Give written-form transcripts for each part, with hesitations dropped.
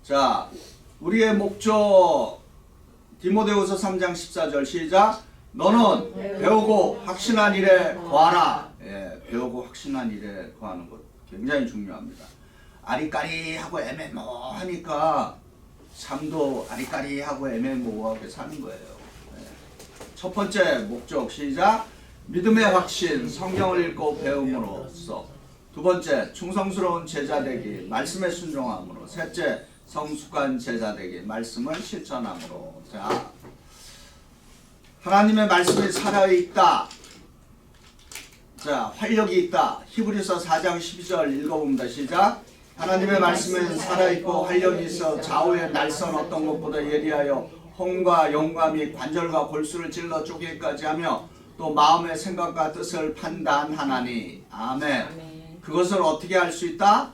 자, 우리의 목적 디모데후서 3장 14절 시작. 너는 배우고 확신한 일에 거하라. 예, 배우고 확신한 일에 거하는 것 굉장히 중요합니다. 아리까리하고 애매모호하니까 삶도 아리까리하고 애매모호하게 사는 거예요. 예. 첫 번째 목적 시작. 믿음의 확신, 성경을 읽고 배움으로써. 두 번째, 충성스러운 제자 되기, 말씀에 순종함으로. 셋째, 성숙한 제자 되기, 말씀을 실천함으로. 자, 하나님의 말씀이 살아있다. 자, 활력이 있다. 히브리서 4장 12절 읽어봅니다. 시작. 하나님의 말씀은 살아있고 활력이 있어 좌우의 날선 어떤 것보다 예리하여 혼과 영감이 관절과 골수를 찔러 쪼개기까지 하며 또 마음의 생각과 뜻을 판단하나니. 아멘. 그것을 어떻게 할 수 있다?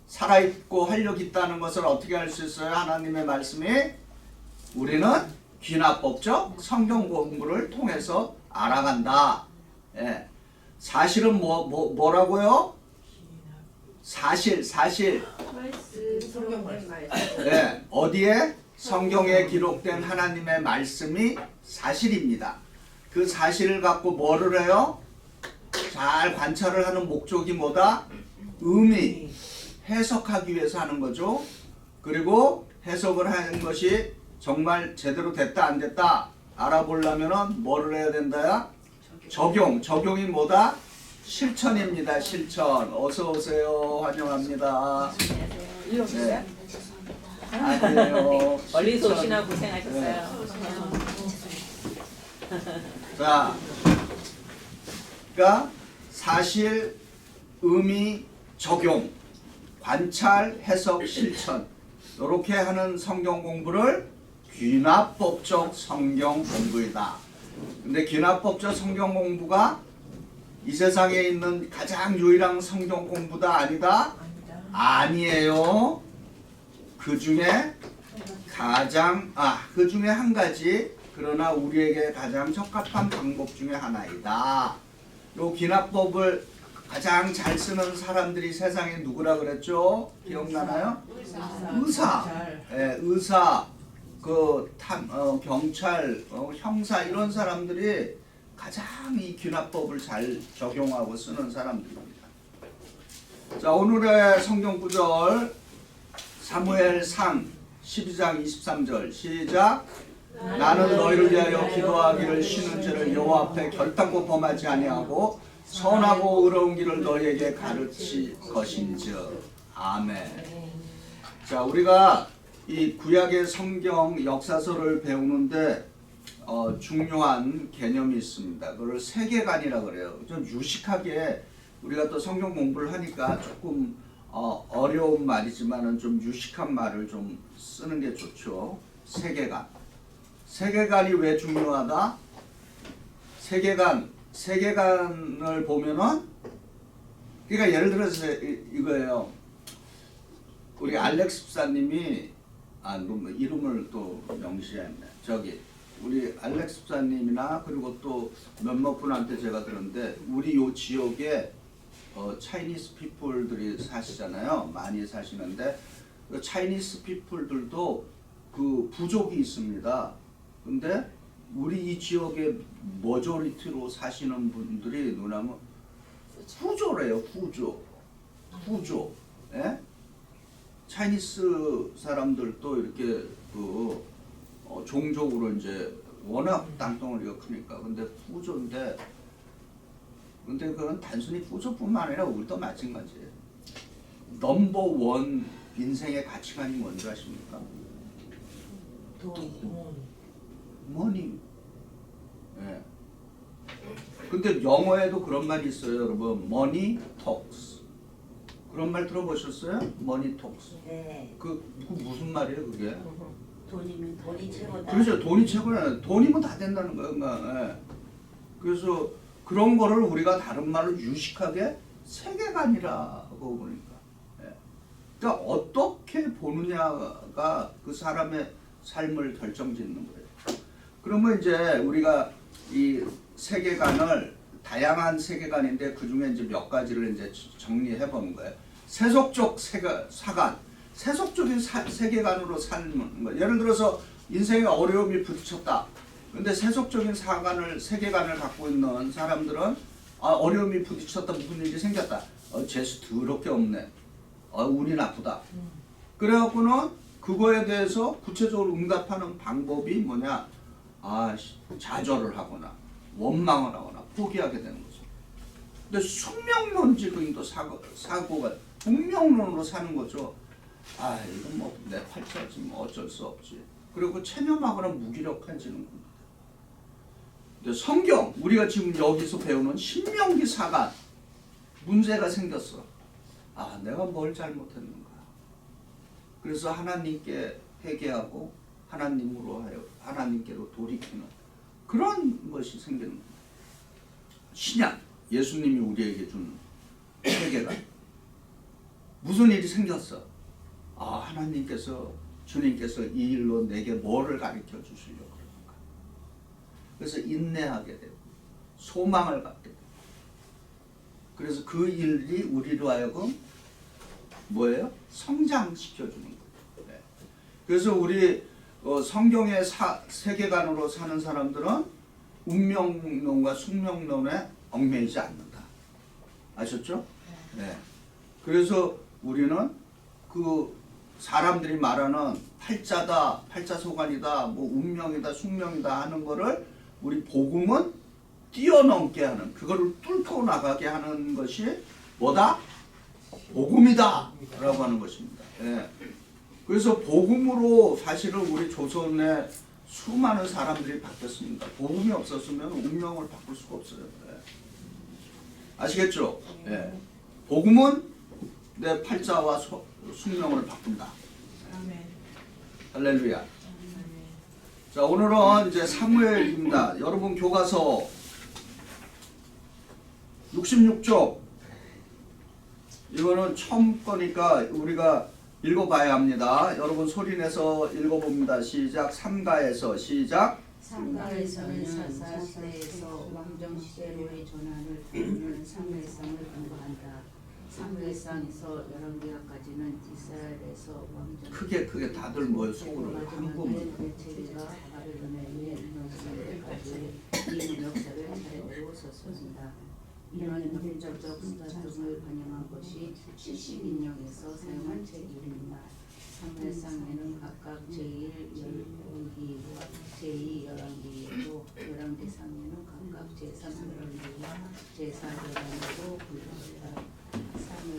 살아있고 활력이 있다는 것을 어떻게 할 수 있어요? 하나님의 말씀이 우리는 귀납법적 성경 공부를 통해서 알아간다. 예. 사실은 뭐라고요? 사실. 성경 말씀. 예. 어디에? 성경에 기록된 하나님의 말씀이 사실입니다. 그 사실을 갖고 뭐를 해요? 잘 관찰을 하는 목적이 뭐다? 의미, 해석하기 위해서 하는 거죠. 그리고 해석을 하는 것이 정말 제대로 됐다 안 됐다 알아보려면 뭐를 해야 된다야? 적용이 뭐다? 실천입니다. 실천. 어서 오세요. 환영합니다. 네. 아니에요. 멀리서 오시나 고생하셨어요. 자, 그러니까 사실, 의미, 적용, 관찰, 해석, 실천 이렇게 하는 성경 공부를 귀납법적 성경 공부이다. 근데 귀납법적 성경 공부가 이 세상에 있는 가장 유일한 성경 공부다 아니다? 아니에요. 그 중에 그 중에 한 가지, 그러나 우리에게 가장 적합한 방법 중에 하나이다. 요 귀납법을 가장 잘 쓰는 사람들이 세상에 누구라 그랬죠? 기억나나요? 의사. 예, 의사, 경찰, 형사 이런 사람들이 가장 이 귀납법을 잘 적용하고 쓰는 사람들입니다. 자, 오늘의 성경 구절 사무엘상 12장 23절 시작. 나는 너희를 위하여 기도하기를 쉬는 죄를 여호와 앞에 결단코 범하지 아니하고 선하고 의로운 길을 너희에게 가르칠 것인즉. 아멘. 자, 우리가 이 구약의 성경 역사서를 배우는데 중요한 개념이 있습니다. 그걸 세계관이라 그래요. 좀 유식하게 우리가 또 성경 공부를 하니까 조금 어려운 말이지만은 좀 유식한 말을 좀 쓰는 게 좋죠. 세계관. 세계관이 왜 중요하다? 세계관을 보면은, 그러니까 예를 들어서 이거예요. 우리 알렉스 집사님이 이름을 또 명시했네. 우리 알렉스 집사님이나 그리고 또 몇몇 분한테 제가 들었는데 우리 요 지역에 차이니스 피플들이 사시잖아요. 많이 사시는데 그 차이니스 피플들도 그 부족이 있습니다. 근데 우리 이 지역에 머저리티로 사시는 분들이 누나면 후조래요. 후조. 예? 차이니스 사람들도 이렇게 종족으로 이제 워낙 땅덩어리가 크니까. 근데 후조인데, 근데 그건 단순히 후조뿐만 아니라 우리도 마찬가지예요. 넘버원 인생의 가치관이 뭔지 아십니까? 머니. 예. 근데 영어에도 그런 말이 있어요, 여러분. Money talks. 그런 말 들어보셨어요? Money talks. 네. 그 무슨 말이에요, 그게? 돈이 최고다. 그렇죠. 돈이 최고야. 돈이면 다 된다는 거예요. 예. 그래서 그런 거를 우리가 다른 말로 유식하게 세계관이라고 보니까. 예. 그러니까 어떻게 보느냐가 그 사람의 삶을 결정짓는 거예요. 그러면 이제 우리가 이 세계관을 다양한 세계관인데 그 중에 이제 몇 가지를 이제 정리해 보는 거예요. 세속적 사관, 세속적인 세계관으로 사는 거. 예를 들어서 인생에 어려움이 부딪혔다. 근데 세속적인 세계관을 갖고 있는 사람들은 어려움이 부딪혔다. 무슨 일이 생겼다. 재수 더럽게 없네. 운이 나쁘다. 그래갖고는 그거에 대해서 구체적으로 응답하는 방법이 뭐냐? 좌절을 하거나 원망을 하거나 포기하게 되는 거죠. 근데 숙명론적인 사고가 운명론으로 사는 거죠. 이건 뭐 내 팔자지 뭐 어쩔 수 없지. 그리고 체념하거나 무기력해지는 겁니다. 근데 성경 우리가 지금 여기서 배우는 신명기 사간 문제가 생겼어. 내가 뭘 잘못했는가. 그래서 하나님께 회개하고 하나님께로 돌이키는 그런 것이 생기는 겁니다. 신약 예수님이 우리에게 준 세계관. 무슨 일이 생겼어? 주님께서 이 일로 내게 뭐를 가르쳐 주시려고 그러는가. 그래서 인내하게 되고 소망을 갖게 되고 그래서 그 일이 우리로 하여금 뭐예요? 성장시켜주는 거예요. 네. 그래서 우리 성경의 세계관으로 사는 사람들은 운명론과 숙명론에 얽매이지 않는다. 아셨죠? 네. 그래서 우리는 그 사람들이 말하는 팔자다, 팔자소관이다, 뭐 운명이다, 숙명이다 하는 거를 우리 복음은 뛰어넘게 하는, 그거를 뚫고 나가게 하는 것이 뭐다? 복음이다 라고 하는 것입니다. 예. 그래서 복음으로 사실은 우리 조선의 수많은 사람들이 바뀌었습니다. 복음이 없었으면 운명을 바꿀 수가 없어요. 예. 아시겠죠? 예. 복음은 내 팔자와 숙명을 바꾼다. 할렐루야. 자, 오늘은 이제 사무엘입니다. 여러분 교과서 66쪽. 이거는 처음 거니까 우리가 읽어봐야 합니다. 여러분 소리내서 읽어봅니다. 시작. 삼가에서 시작. 삼가에서는 사사시대에서 왕정시대로의 전환을 다루는 사무엘상을 공부한다. 사무엘상에서 열왕기하까지는 이스라엘에서 왕정 크게 다들 뭐 속으로 한국은 제가 바벨론의 역사를 이 역사를 차례대로 썼습니다. 이런 문자적 수다 등을 반영한 것이 70인령에서 사용한 책입니다. 사무엘상에는 각각 제1열왕기와 제2열왕기이고 열왕기상에는 각각 제3열왕기와 제4열왕기로 분류합니다.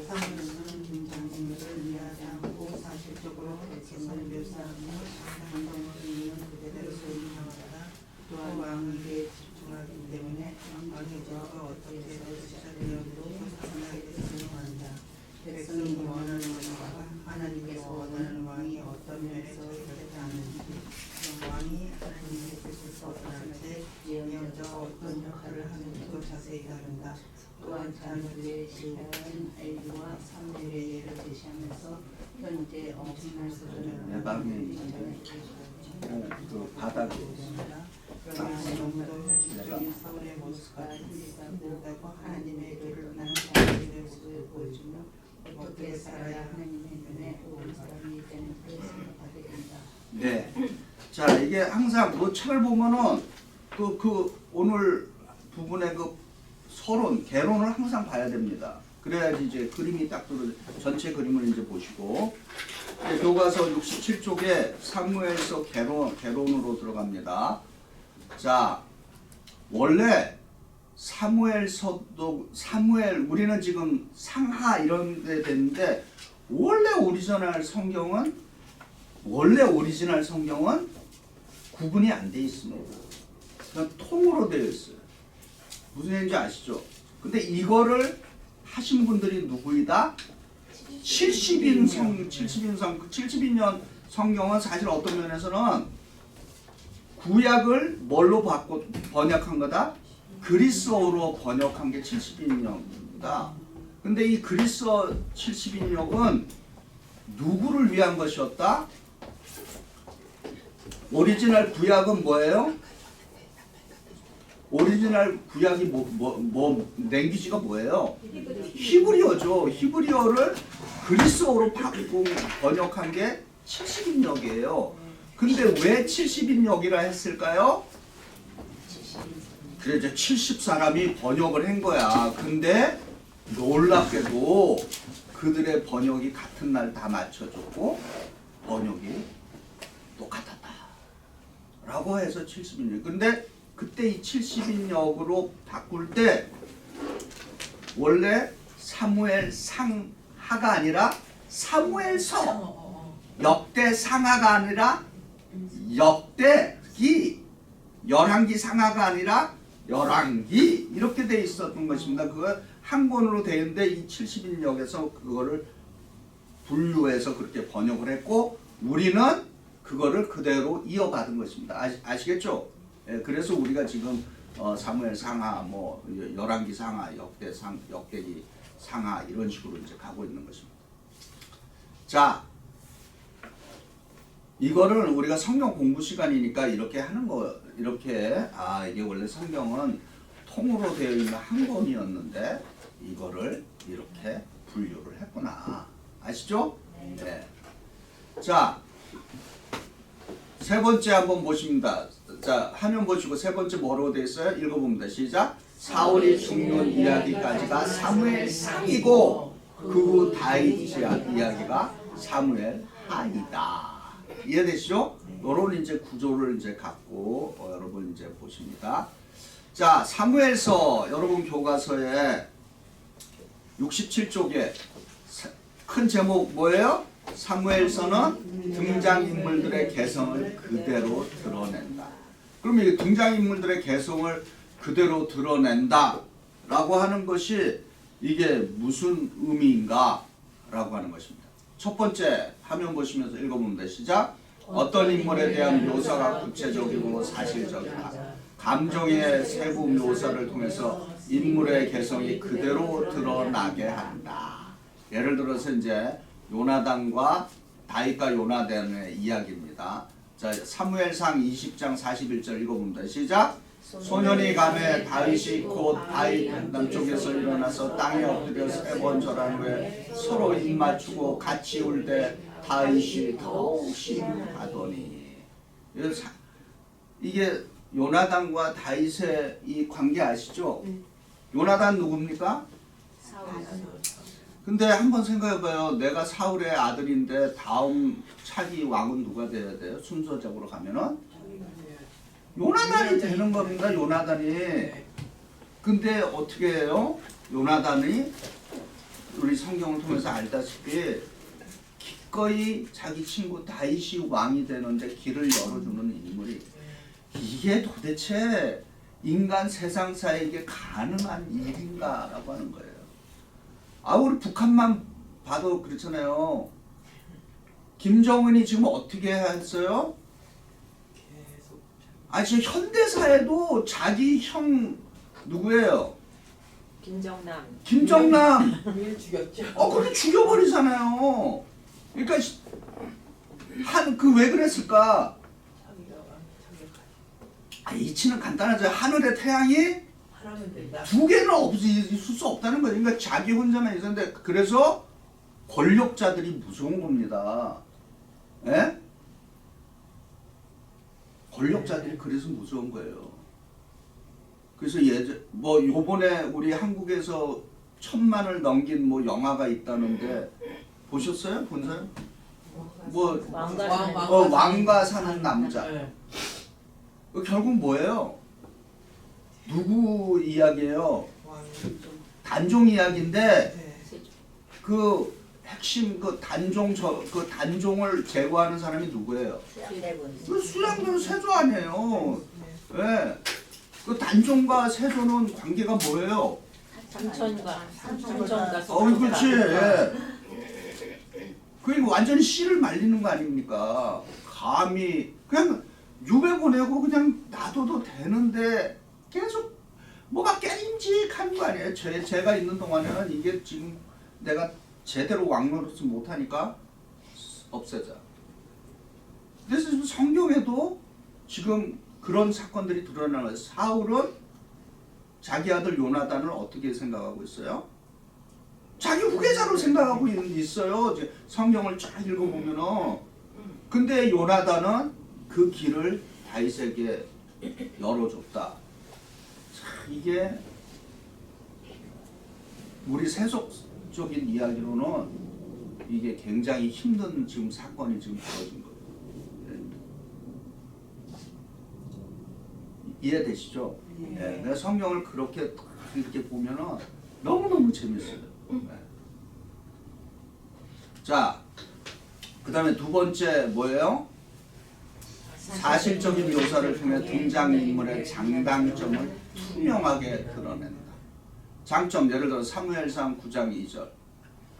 사무엘상은 등장인물을 이해하지 않고 사실적으로 백성을 묘사하며 감동을 있는 그대로 소리하다. 또한 왕에게 집중하기 때문에 왕계자가 어떻게 시작되었고 사상하게 설명한다. 백성이 원하는 왕과 하나님께서 원하는 왕이 어떤 면에서 결정하는지, 왕이 하나님의 뜻을 수행할 때 예언자가 어떤 역할을 하는지도 자세히 다룬다. 또한 자녀들의 시호인 엘리와 사무엘의 예를 제시하면서 현재 엄청난 수준을 그 바닥에 그러나 너무도 현실적인 사울의 모습과 힘들다고 하나님의 교를 떠나는 자녀들의 모습을 보여주며 어떻게 살아야 하나님의 눈에 옳은 사람이 되는지 생각하게 된다. 네. 자, 이게 항상 그 책을 보면은 그 오늘 부분의 그 서론, 개론을 항상 봐야 됩니다. 그래야지 이제 그림이 딱 전체 그림을 이제 보시고 교과서 67쪽에 사무엘서 개론으로 들어갑니다. 자, 원래 우리는 지금 상하 이런 데 됐는데 원래 오리지널 성경은 구분이 안 돼 있습니다. 그냥 통으로 되어 있어요. 무슨 얘기인지 아시죠? 근데 이거를 하신 분들이 누구이다? 70인년 성경은 사실 어떤 면에서는 구약을 뭘로 번역한 거다? 그리스어로 번역한 게 70인역입니다. 근데 이 그리스어 70인역은 누구를 위한 것이었다? 오리지널 구약은 뭐예요? 오리지널 구약이 랭귀지가 뭐예요? 히브리어죠. 히브리어를 그리스어로 번역한 게 70인역이에요. 근데 왜 70인역이라 했을까요? 그래 이제 70사람이 번역을 한 거야. 근데 놀랍게도 그들의 번역이 같은 날 다 맞춰줬고 번역이 똑같았다 라고 해서 70인역. 근데 그때 이 70인역으로 바꿀 때 원래 사무엘 상하가 아니라 사무엘서, 역대 상하가 아니라 역대기, 열왕기 상하가 아니라 열왕기 이렇게 돼 있었던 것입니다. 그거 한 권으로 되어 있는데 이 70인역에서 그거를 분류해서 그렇게 번역을 했고 우리는 그거를 그대로 이어받은 것입니다. 아시겠죠? 예, 그래서 우리가 지금 사무엘 상하, 뭐 열왕기 상하, 역대기 상하 이런 식으로 이제 가고 있는 것입니다. 자, 이거를 우리가 성경 공부 시간이니까 이렇게 하는 거, 이렇게 이게 원래 성경은 통으로 되어 있는 한 권이었는데 이거를 이렇게 분류를 했구나. 아시죠? 네. 자, 세 번째 한번 보십니다. 자, 화면 보시고 세 번째 뭐로 되어 있어요? 읽어봅니다. 시작. 사울이 죽는 이야기까지가 사무엘 상이고 그 후 다윗 이야기가 사무엘 하이다. 이해되시죠? 이런 이제 구조를 이제 갖고 여러분 이제 보십니다. 자, 사무엘서 여러분 교과서에 67쪽에 큰 제목 뭐예요? 사무엘서는 등장인물들의 개성을 그대로 드러낸다. 그럼 이 등장인물들의 개성을 그대로 드러낸다 라고 하는 것이 이게 무슨 의미인가 라고 하는 것입니다. 첫 번째 화면 보시면서 읽어봅니다. 시작. 어떤 인물에 대한 묘사가 구체적이고 사실적이다. 감정의 세부 묘사를 통해서 인물의 개성이 그대로 드러나게 한다. 예를 들어서 이제 요나단과 다윗과 요나단의 이야기입니다. 자, 사무엘상 20장 41절 읽어봅니다. 시작. 소년이 가매 다윗이 곧 다윗 남쪽에서 일어나서 땅에 엎드려 세 번 절한 후에 서로 입 맞추고 같이 울 때 다윗이 더욱 심하더니. 이게 요나단과 다윗의 이 관계 아시죠? 요나단 누굽니까? 근데 한번 생각해봐요. 내가 사울의 아들인데 다음 차기 왕은 누가 돼야 돼요? 순서적으로 가면은 요나단이 되는 겁니다. 요나단이. 근데 어떻게 해요? 요나단이 우리 성경을 통해서 알다시피 기꺼이 자기 친구 다윗이 왕이 되는데 길을 열어주는 인물이, 이게 도대체 인간 세상사에게 가능한 일인가라고 하는 거예요. 우리 북한만 봐도 그렇잖아요. 김정은이 지금 어떻게 했어요? 지금 현대사에도 자기 형 누구예요? 김정남. 죽였죠. 그렇게 죽여버리잖아요. 그러니까 왜 그랬을까? 이치는 간단하죠. 하늘의 태양이 두 개는 있을 수 없다는 거예요. 그러니까 자기 혼자만 있었는데, 그래서 권력자들이 무서운 겁니다. 예? 권력자들이 그래서 무서운 거예요. 그래서 요번에 우리 한국에서 1000만을 넘긴 영화가 있다는데 보셨어요? 본 사람? 왕과 사는 남자. 결국 뭐예요? 누구 이야기예요? 단종 이야기인데 그 핵심 단종을 제거하는 사람이 누구예요? 수양대군 세조 아니에요. 네. 그 단종과 세조는 관계가 뭐예요? 삼촌과 그렇지. 예. 그러니까 완전히 씨를 말리는 거 아닙니까? 감히 그냥 유배 보내고 그냥 놔둬도 되는데 계속 뭐가 깨림직한 거 아니에요? 제가 있는 동안에는 이게 지금 내가 제대로 왕노릇을 못하니까 없애자. 그래서 지금 성경에도 지금 그런 사건들이 드러나는 거예요. 사울은 자기 아들 요나단을 어떻게 생각하고 있어요? 자기 후계자로 생각하고 있어요. 이제 성경을 쫙 읽어보면은. 근데 요나단은 그 길을 다윗에게 열어줬다. 자, 이게 우리 세속적인 이야기로는 이게 굉장히 힘든 지금 사건이 지금 벌어진 거예요. 이해되시죠? 네. 내가 성경을 그렇게 이렇게 보면은 너무너무 재밌어요. 네. 자, 그 다음에 두 번째 뭐예요? 사실적인 묘사를 통해 등장인물의 장단점을 투명하게 드러낸다. 장점, 예를 들어 사무엘상 9장 2절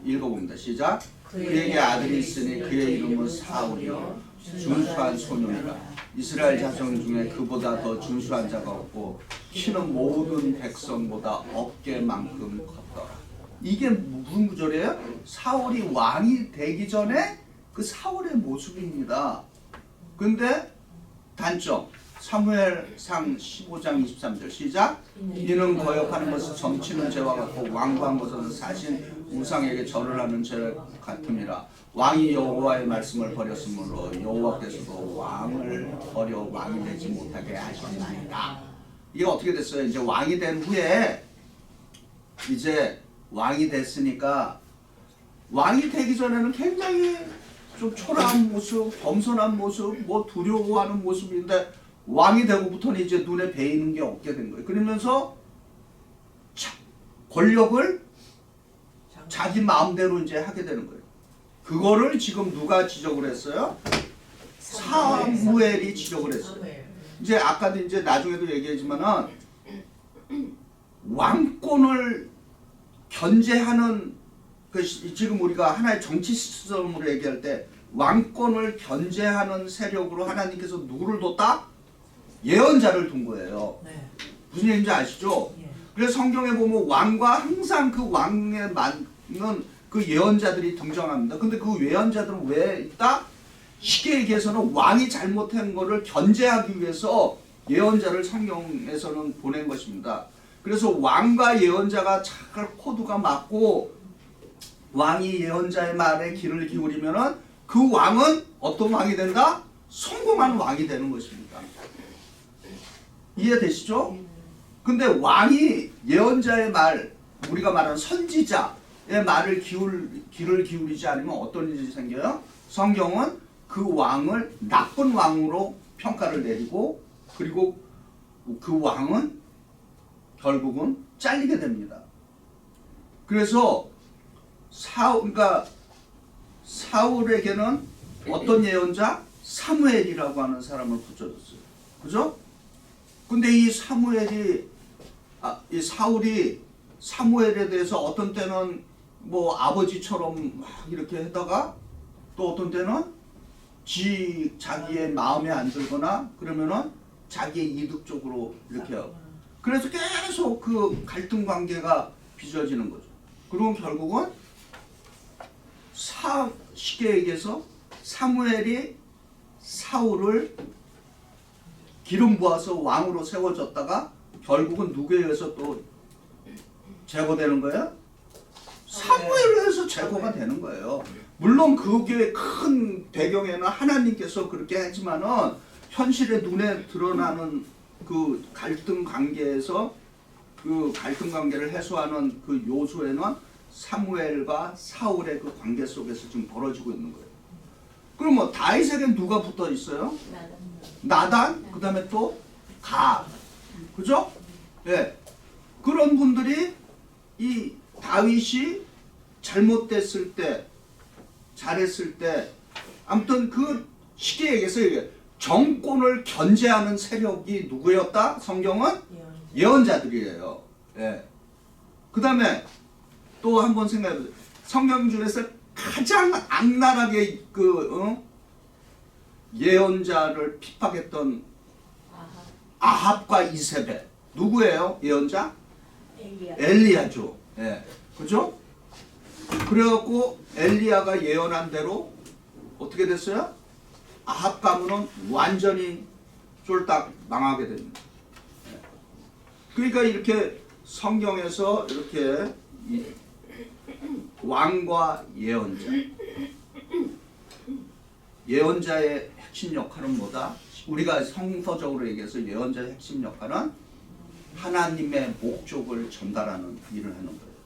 읽어봅니다. 시작. 그에게 아들이 있으니 그의 이름은 사울이요 준수한 소년이라. 이스라엘 자손 중에 그보다 더 준수한 자가 없고 키는 모든 백성보다 어깨만큼 컸더라. 이게 무슨 구절이에요? 사울이 왕이 되기 전에 그 사울의 모습입니다. 근데 단점, 사무엘상 15장 23절 시작. 이는 거역하는 것은 점치는 죄와 같고 완고한 것은 사신 우상에게 절을 하는 죄 같음이라. 왕이 여호와의 말씀을 버렸으므로 여호와께서도 왕을 버려 왕이 되지 못하게 하셨나이다. 이게 어떻게 됐어요? 이제 왕이 된 후에 이제 왕이 됐으니까 왕이 되기 전에는 굉장히 좀 초라한 모습, 겸손한 모습, 뭐 두려워하는 모습인데 왕이 되고부터는 이제 눈에 베이는 게 없게 된 거예요. 그러면서 권력을 자기 마음대로 이제 하게 되는 거예요. 그거를 지금 누가 지적을 했어요? 사무엘이 지적을 했어요. 이제 아까도 이제 나중에도 얘기했지만은 왕권을 견제하는 그 지금 우리가 하나의 정치 시스템으로 얘기할 때 왕권을 견제하는 세력으로 하나님께서 누구를 뒀다? 예언자를 둔 거예요. 네. 무슨 얘기인지 아시죠? 예. 그래서 성경에 보면 왕과 항상 그 왕에 맞는 그 예언자들이 등장합니다. 근데 그 예언자들은 왜 있다? 쉽게 얘기해서는 왕이 잘못한 거를 견제하기 위해서 예언자를 성경에서는 보낸 것입니다. 그래서 왕과 예언자가 잘 코드가 맞고 왕이 예언자의 말에 귀를 기울이면은 그 왕은 어떤 왕이 된다? 성공한 왕이 되는 것입니다. 이해되시죠? 근데 왕이 예언자의 말, 우리가 말하는 선지자의 말을 귀를 기울이지 않으면 어떤 일이 생겨요? 성경은 그 왕을 나쁜 왕으로 평가를 내리고 그리고 그 왕은 결국은 잘리게 됩니다. 그래서 그러니까 사울에게는 어떤 예언자? 사무엘이라고 하는 사람을 붙여줬어요. 그죠? 근데 이 사무엘이 이 사울이 사무엘에 대해서 어떤 때는 뭐 아버지처럼 막 이렇게 하다가 또 어떤 때는 자기의 마음에 안 들거나 그러면은 자기의 이득 쪽으로 이렇게 하고 그래서 계속 그 갈등 관계가 빚어지는 거죠. 그리고 결국은 쉽게 얘기해서 사무엘이 사울을 기름 부어서 왕으로 세워졌다가 결국은 누구에 의해서 또 제거되는 거예요? 사무엘에 의해서 제거가 되는 거예요. 물론 그게 큰 배경에는 하나님께서 그렇게 하지만은 현실의 눈에 드러나는 그 갈등 관계에서 그 갈등 관계를 해소하는 그 요소에는 사무엘과 사울의 그 관계 속에서 지금 벌어지고 있는 거예요. 그럼 뭐 다윗에겐 누가 붙어 있어요? 나단, 그 다음에 또 가, 그죠? 예. 그런 분들이 이 다윗이 잘못됐을 때, 잘했을 때, 아무튼 그 쉽게 얘기해서 정권을 견제하는 세력이 누구였다? 성경은 예언자들이에요. 예. 그 다음에 또 한번 생각해보세요. 성경 중에서 가장 악랄하게 예언자를 핍박했던 아합과 이세벨 누구예요? 예언자? 엘리야죠. 예. 그죠? 그래갖고 엘리야가 예언한 대로 어떻게 됐어요? 아합 가문은 완전히 쫄딱 망하게 됩니다. 예. 그러니까 이렇게 성경에서 이렇게 이 왕과 예언자, 예언자의 핵심 역할은 뭐다? 우리가 성서적으로 얘기해서 예언자의 핵심 역할은 하나님의 목적을 전달하는 일을 하는 거예요.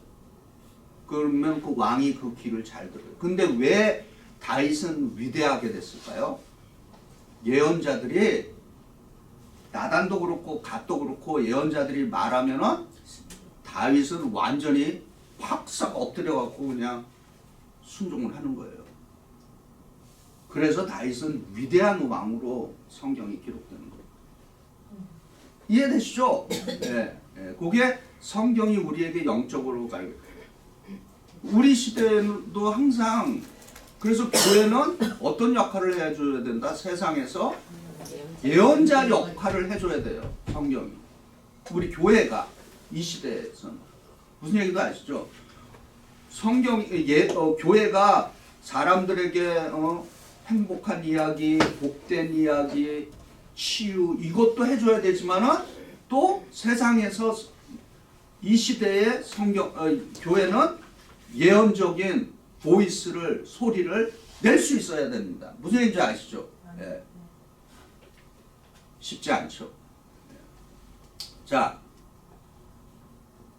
그러면 그 왕이 그 귀를 잘 들어요. 근데 왜 다윗은 위대하게 됐을까요? 예언자들이 나단도 그렇고 갓도 그렇고 예언자들이 말하면은 다윗은 완전히 팍싹 엎드려 갖고 그냥 순종을 하는 거예요. 그래서 다윗은 위대한 왕으로 성경이 기록되는 거예요. 이해되시죠? 네, 네. 그게 성경이 우리에게 영적으로 가르쳐요. 우리 시대에도 항상 그래서 교회는 어떤 역할을 해줘야 된다? 세상에서 예언자 역할을 해줘야 돼요. 성경이. 우리 교회가 이 시대에서는 무슨 얘기도 아시죠? 교회가 사람들에게 행복한 이야기, 복된 이야기, 치유 이것도 해줘야 되지만은 또 세상에서 이 시대의 교회는 예언적인 보이스를 소리를 낼 수 있어야 됩니다. 무슨 얘기인지 아시죠? 네. 쉽지 않죠. 자,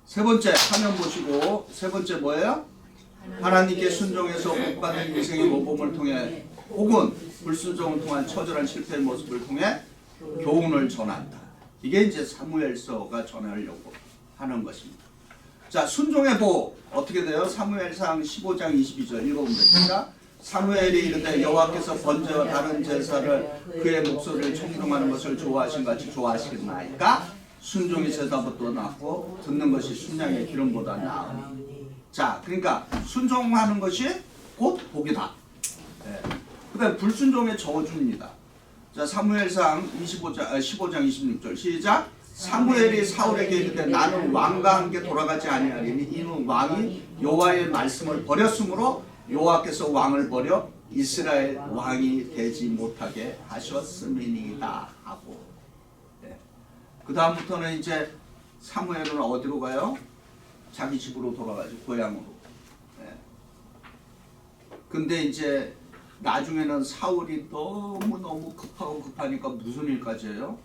세 번째 화면 보시고 세 번째 뭐예요? 하나님께 순종해서 복받는 인생의 모범을 통해 혹은 불순종을 통한 처절한 실패의 모습을 통해 교훈을 전한다. 이게 이제 사무엘서가 전하려고 하는 것입니다. 자, 순종의 복 어떻게 돼요? 사무엘상 15장 22절 읽어보겠습니다. 사무엘이 이르되 여호와께서 번제와 다른 제사를 그의 목소리를 청종하는 것을 좋아하신 같이 좋아하시겠나이까? 순종이 제사보다 낫고 듣는 것이 순양의 기름보다 나으니. 자, 그러니까 순종하는 것이 곧 복이다. 네. 그 다음에 불순종의 저주입니다. 자, 사무엘상 15장 26절 시작. 사무엘이 사울에게 이르되 나는 왕과 함께 돌아가지 아니하리니 이는 왕이 여호와의 말씀을 버렸으므로 여호와께서 왕을 버려 이스라엘 왕이 되지 못하게 하셨음이니이다 하고. 네. 그 다음부터는 이제 사무엘은 어디로 가요? 자기 집으로 돌아가죠. 고향으로. 네. 근데 이제 나중에는 사울이 너무너무 급하니까 무슨 일까지 해요?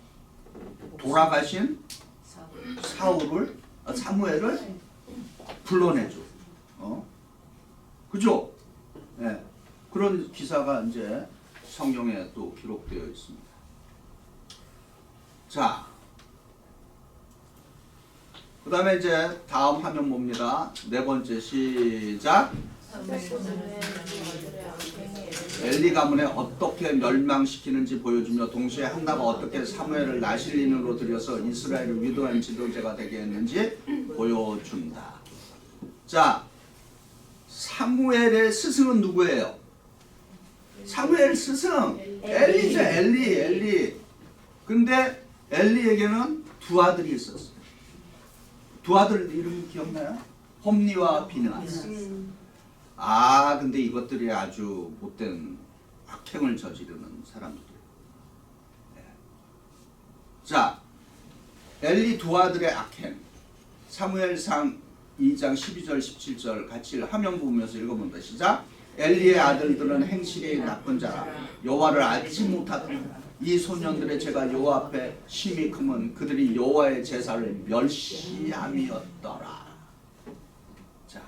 돌아가신 사무엘을 불러내죠. 그죠? 네. 그런 기사가 이제 성경에 또 기록되어 있습니다. 자, 그 다음에 이제 다음 화면 봅니다. 네 번째 시작. 엘리 가문에 어떻게 멸망시키는지 보여주며 동시에 한나가 어떻게 사무엘을 나실린으로 들여서 이스라엘을 위대한 지도자가 되게 했는지 보여준다. 자, 사무엘의 스승은 누구예요? 사무엘 스승 엘리죠. 엘리. 근데 엘리에게는 두 아들이 있었어요. 두 아들 이름 기억나요? 홈니와 비느하스. 근데 이것들이 아주 못된 악행을 저지르는 사람들이에요. 네. 자, 엘리 두 아들의 악행. 사무엘상 2장 12절 17절 같이 화면 보면서 읽어본다. 시작. 엘리의 아들들은 행실이 나쁜 자라 여호와를 알지 못하더라. 이 소년들의 죄가 여호와 앞에 심히 크면 그들이 여호와의 제사를 멸시함이었더라. 자,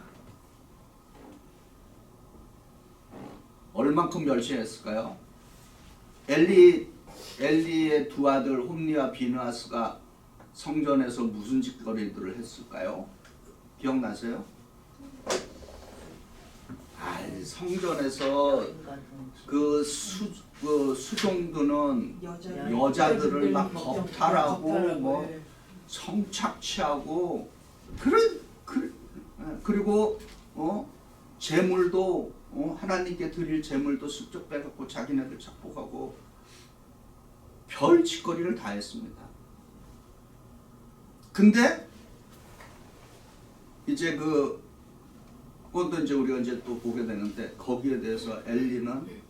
얼만큼 멸시했을까요? 엘리의 두 아들 홈니와 비느하스가 성전에서 무슨 짓거리들을 했을까요? 기억나세요? 성전에서 그 수종드는 여자들을 막 겁탈하고 뭐 성착취하고 그리고 재물도 하나님께 드릴 재물도 슬쩍 빼갖고 자기네들 착복하고 별 짓거리를 다 했습니다. 근데 이제 그것도 이제 우리가 이제 또 보게 되는데 거기에 대해서 엘리는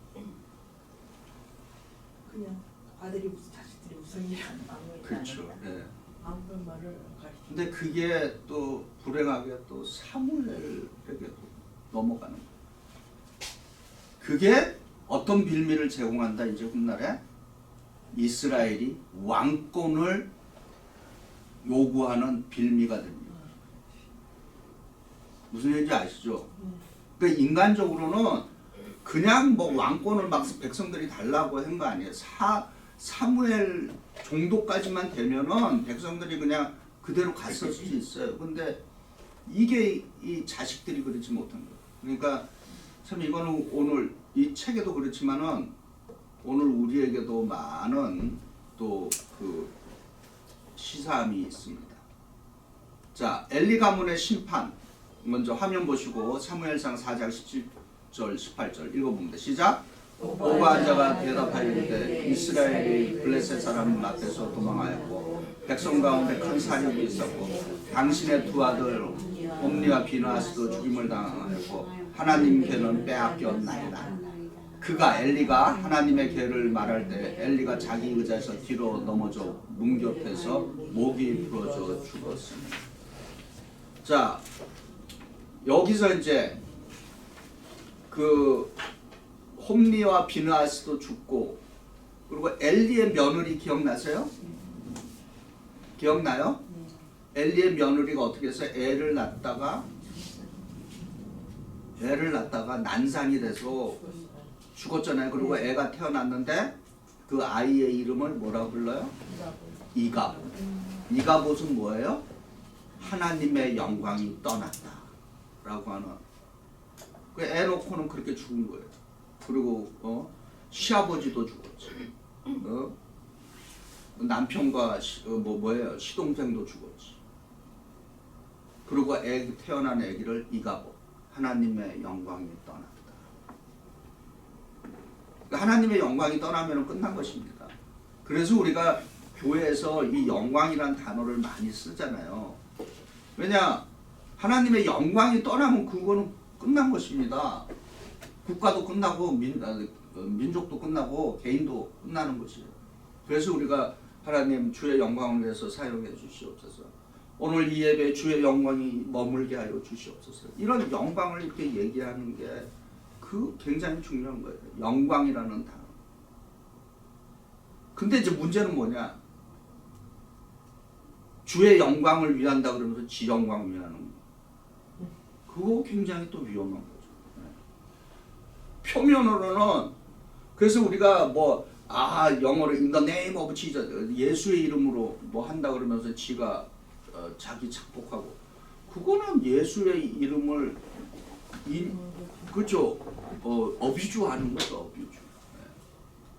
그냥 아들이 무슨 자식들이 무슨 일 하는 그렇죠. 예. 아무런 말을 가르쳐. 근데 그게 또 불행하게 또 사무엘에게도 넘어가는 거예요. 그게 어떤 빌미를 제공한다 이제 훗날에 이스라엘이 왕권을 요구하는 빌미가 됩니다. 무슨 얘기인지 아시죠? 그러니까 인간적으로는 그냥 뭐 왕권을 막 백성들이 달라고 한 거 아니에요. 사무엘 정도까지만 되면은 백성들이 그냥 그대로 갔을 수도 있어요. 근데 이게 이 자식들이 그렇지 못한 거예요. 그러니까 참 이거는 오늘 이 책에도 그렇지만은 오늘 우리에게도 많은 또 그 시사함이 있습니다. 자, 엘리 가문의 심판 먼저 화면 보시고 사무엘상 4장 17절 18절 읽어봅니다. 시작. 보고한 자가 대답하이르되 이스라엘이 블레셋 사람 앞에서 도망하였고 백성 가운데 큰 사륙이 있었고 당신의 두 아들 옴니와 비나스도 죽임을 당하였고 하나님께는 빼앗겼나이다. 그가 엘리가 하나님의 계를 말할 때 엘리가 자기 의자에서 뒤로 넘어져 문곁에서 목이 부러져 죽었습니다. 자, 여기서 이제 그 홈리와 비느하스도 죽고 그리고 엘리의 며느리 기억나세요? 기억나요? 엘리의 며느리가 어떻게 해서 애를 낳다가 난산이 돼서 죽었잖아요. 그리고 애가 태어났는데 그 아이의 이름을 뭐라고 불러요? 이가봇. 이가봇은 뭐예요? 하나님의 영광이 떠났다 라고 하는. 그 애 놓고는 그렇게 죽은 거예요. 그리고 시아버지도 죽었지. 남편과 뭐예요? 시동생도 죽었지. 그리고 태어난 아기를 이가봇. 하나님의 영광이 떠났다. 하나님의 영광이 떠나면 끝난 것입니다. 그래서 우리가 교회에서 이 영광이란 단어를 많이 쓰잖아요. 왜냐? 하나님의 영광이 떠나면 그거는 끝난 것입니다. 국가도 끝나고 민족도 끝나고 개인도 끝나는 것이에요. 그래서 우리가 하나님 주의 영광을 위해서 사용해 주시옵소서. 오늘 이 예배에 주의 영광이 머물게 하여 주시옵소서. 이런 영광을 이렇게 얘기하는 게 그 굉장히 중요한 거예요. 영광이라는 단어. 근데 이제 문제는 뭐냐? 주의 영광을 위한다 그러면서 지 영광을 위하는 거. 그거 굉장히 또 위험한 거죠. 표면으로는 그래서 우리가 영어로 in the name of Jesus 예수의 이름으로 뭐 한다 그러면서 지가 자기 착복하고 그거는 예수의 이름을 그죠? 어뷰주하는 거죠. 어뷰주.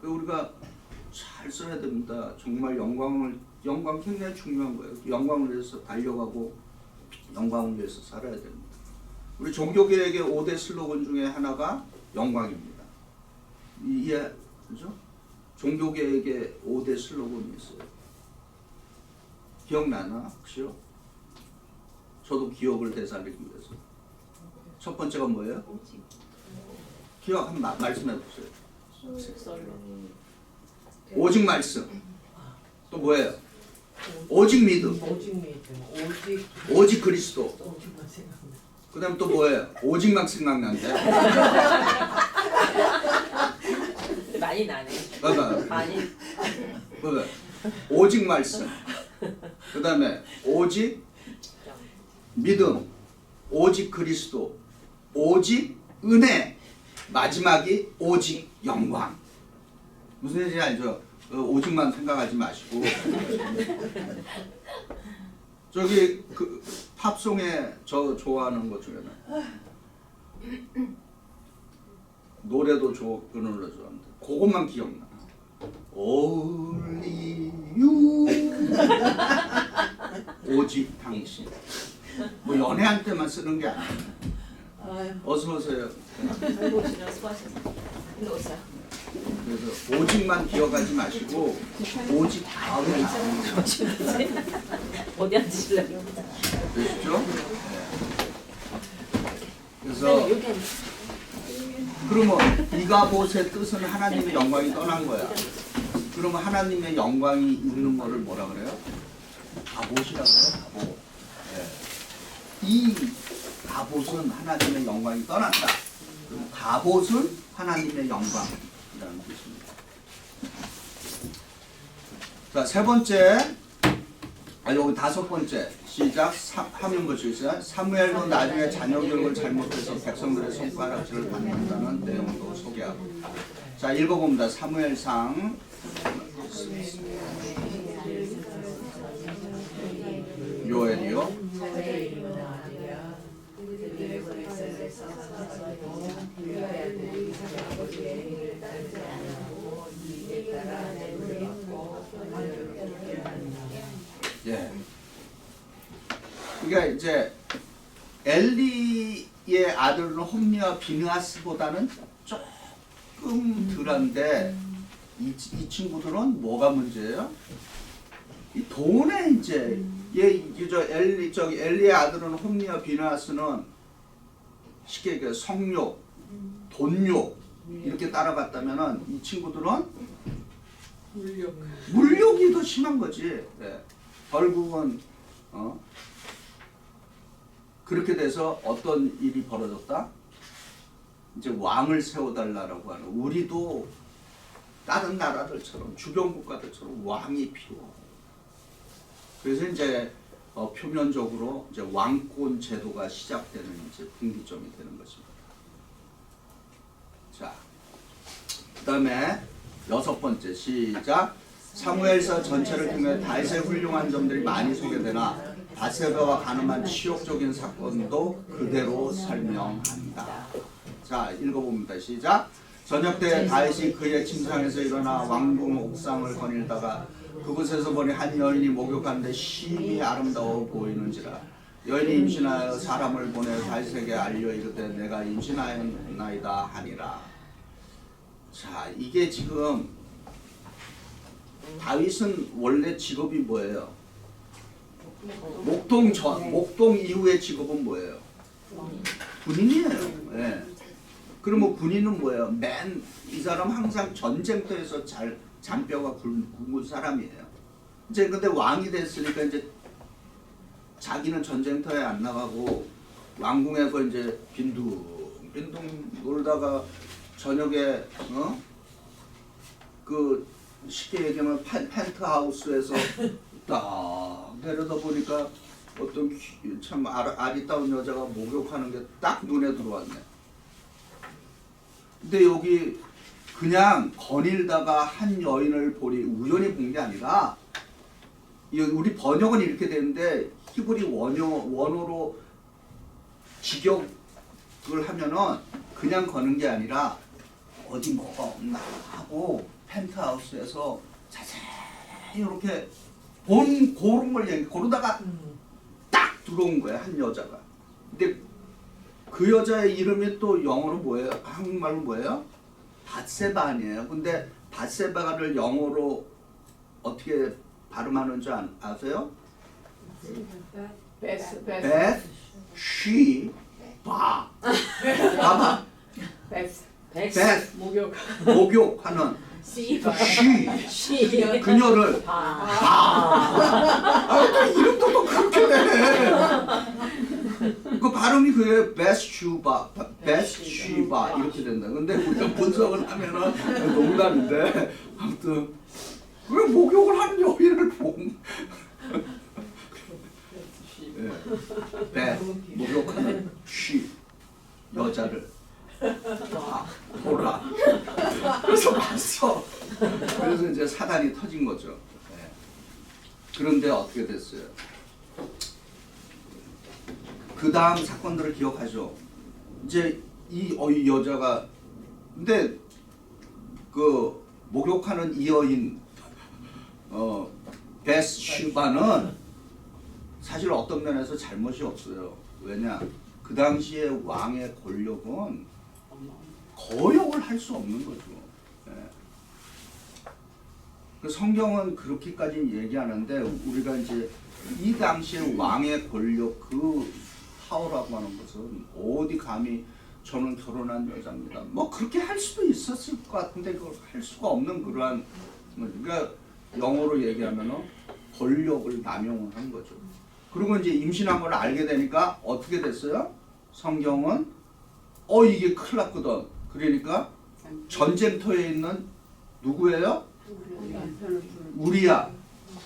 우리가 잘 써야 됩니다. 정말 영광 굉장히 중요한 거예요. 영광을 위해서 달려가고 영광을 위해서 살아야 됩니다. 우리 종교개혁의 5대 슬로건 중에 하나가 영광입니다. 그죠? 종교개혁의 5대 슬로건이 있어요. 기억나나? 혹시요? 저도 기억을 되살리기 위해서. 첫 번째가 뭐예요? 기억 한번 말씀해 보세요. 오직 말씀. 또 뭐예요? 오직 믿음. 오직 그리스도. 그 다음 또 뭐예요? 오직만 생각나는데. 많이 나네. 많이. 오직 말씀. 그 다음에 오직 믿음. 오직 그리스도. 오직 은혜. 마지막이 오직 영광. 무슨 얘기인지 알죠? 오직만 생각하지 마시고 저기 그 팝송에 저 좋아하는 것 중에는 노래도 그 노래 좋아하는데 그것만 기억나. Only you 오직 당신. 뭐 연애할 때만 쓰는 게 아니에요. 어서 오세요. 아이고 수고하셨어요. 일로 오세요. 그래서 오직만 기억하지 마시고 오직 다음에 나오는 거. 어디 앉으실래요? 그렇죠? 네. 그래서 그러면 이가봇의 뜻은 하나님의 영광이 떠난 거야. 그러면 하나님의 영광이 있는 거를 뭐라 그래요? 가봇이라고 해요. 가봇. 예. 이 가봇은 하나님의 영광이 떠났다. 그럼 가봇은 하나님의 영광이라는 뜻입니다. 자, 세 번째, 여기 다섯 번째 시작. 하면 보시겠어요? 사무엘도 나중에 자녀 교육을 잘못해서 백성들의 손가락질을 받는다는 내용도 소개하고. 자, 읽어봅니다. 사무엘상 요엘이요. 예. 그러니까 이제 엘리의 아들은 홈리와 비느하스보다는 조금 덜한데 이 친구들은 뭐가 문제예요? 이 돈에 이제 엘리의 아들은 홈리와 비느하스는 쉽게 얘기해 성욕, 돈욕 이렇게 따라갔다면은 이 친구들은 물욕이 더 심한 거지. 네. 결국은 그렇게 돼서 어떤 일이 벌어졌다? 이제 왕을 세워달라고 하는, 우리도 다른 나라들처럼 주변 국가들처럼 왕이 필요하고, 그래서 이제 표면적으로 이제 왕권 제도가 시작되는 이제 분기점이 되는 것입니다. 자, 그다음에 여섯 번째 시작. 사무엘서 전체를 통해 다윗의 훌륭한 점들이 많이 소개되나 바세바와 가늠한 치욕적인 사건도 그대로 설명한다. 자, 읽어봅니다. 시작. 저녁 때 다윗이 그의 침상에서 일어나 왕궁 옥상을 거닐다가 그곳에서 보니 한 여인이 목욕하는데 심히 아름다워 보이는지라. 여인이 임신하여 사람을 보내 다윗에게 알려 이르되 내가 임신하였나이다 하니라. 자, 이게 지금 다윗은 원래 직업이 뭐예요? 목동 이후의 직업은 뭐예요? 군인이에요. 예. 그러면 군인은 뭐예요? 이 사람 항상 전쟁터에서 잔뼈가 굵은 사람이에요. 이제 근데 왕이 됐으니까 이제 자기는 전쟁터에 안 나가고 왕궁에서 이제 빈둥 놀다가 저녁에 그 쉽게 얘기하면 펜트하우스에서 딱 내려다 보니까 어떤 참 아리따운 여자가 목욕하는 게 딱 눈에 들어왔네. 근데 여기 그냥 거닐다가 한 여인을 보니 우연히 본 게 아니라, 우리 번역은 이렇게 되는데 히브리 원어로 직역을 하면은 그냥 거는 게 아니라 어디 뭐가 없나 하고 펜트하우스에서 자세히 이렇게 고른 걸 고르다가 딱 들어온 거야, 한 여자가. 근데 그 여자의 이름이 또 영어로 뭐예요? 한국말로 뭐예요? 밧세바 아니에요? 근데 밧세바를 영어로 어떻게 발음하는 줄 아세요? 베스 바. 봐봐. 베스 목욕하는 그녀를 이름도 또 그렇게 돼. 그 발음이 그게 베스슈바 이렇게 된다. 근데 우리가 분석을 하면은 농담인데 아무튼 왜 목욕을 하는 여인을 목욕하는 여자를 보라. 그래서 봤어. 그래서 이제 사단이 터진 거죠. 네. 그런데 어떻게 됐어요? 그 다음 사건들을 기억하죠. 이제 이 여자가, 근데 그 목욕하는 이 여인 베스슈바는 사실 어떤 면에서 잘못이 없어요. 왜냐? 그 당시에 왕의 권력은 거역을 할 수 없는 거죠. 예. 그 성경은 그렇게까지 얘기하는데 우리가 이제 이 당시에 왕의 권력, 그 파워라고 하는 것은 어디 감히 저는 결혼한 여자입니다. 뭐 그렇게 할 수도 있었을 것 같은데 그걸 할 수가 없는 그러한, 그러니까 영어로 얘기하면은 권력을 남용을 한 거죠. 그리고 이제 임신한 걸 알게 되니까 어떻게 됐어요? 성경은 이게 큰일 났거든. 그러니까 전쟁터에 있는 누구예요?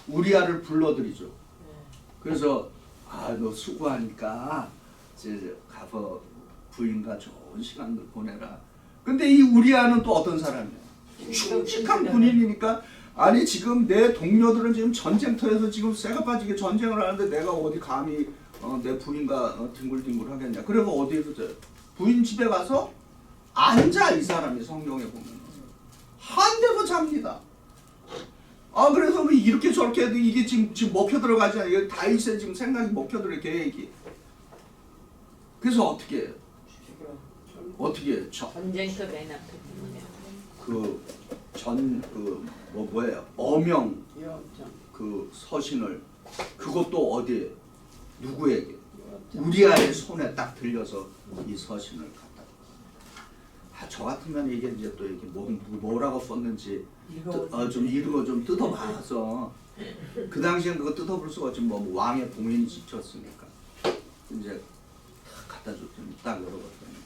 우리아를 불러들이죠. 그래서 너 수고하니까 이제 가서 부인과 좋은 시간들 보내라. 근데 이 우리아는 또 어떤 사람이에요? 충직한 군인이니까 아니 지금 내 동료들은 지금 전쟁터에서 지금 쇠가 빠지게 전쟁을 하는데 내가 어디 감히 내 부인과 뒹굴뒹굴 하겠냐. 그래서 어디에서 부인 집에 가서 앉아. 이 사람이 성경에 보면 한 대고 잡니다. 그래서 이렇게 저렇게 해도 이게 지금 먹혀 들어가지 않아요. 이게 다윗의 지금 생각이 먹혀 들어요. 계획이. 그래서 어떻게 해요? 어떻게 해요? 전쟁터 맨 앞에 뭐예요? 어명 그 서신을 그것도 어디에 누구에게? 우리아의 손에 딱 들려서 이 서신을 갖다. 저 같으면 이게 이제 또 이렇게 뭐라고 썼는지 좀 읽어 좀 뜯어봐서 그 당시엔 그거 뜯어볼 수가 없지. 뭐 왕의 봉인이 지켰으니까 이제 갖다 줬더니 딱 열어봤더니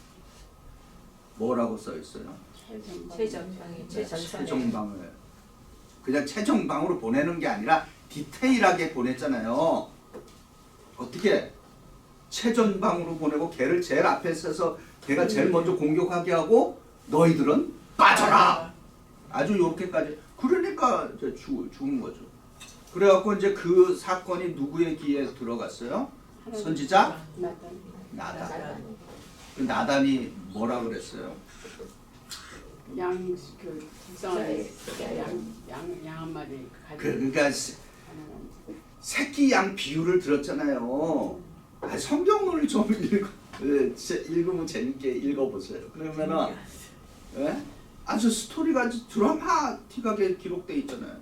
뭐라고 써 있어요? 최정방을 그냥 최정방으로 보내는 게 아니라 디테일하게 보냈잖아요. 어떻게? 최전방으로 보내고 걔를 제일 앞에 서서 걔가 제일 먼저 공격하게 하고 너희들은 빠져라. 아주 요렇게까지. 그러니까 이제 죽은 거죠. 그래갖고 이제 그 사건이 누구의 귀에 들어갔어요? 선지자? 나단. 그 나단이 뭐라 그랬어요? 양 한 마리 그러니까 새끼 양 비유를 들었잖아요. 성경을 좀 읽으면 재밌게 읽어보세요. 그러면은 아주 스토리가 아주 드라마틱하게 기록돼 있잖아요.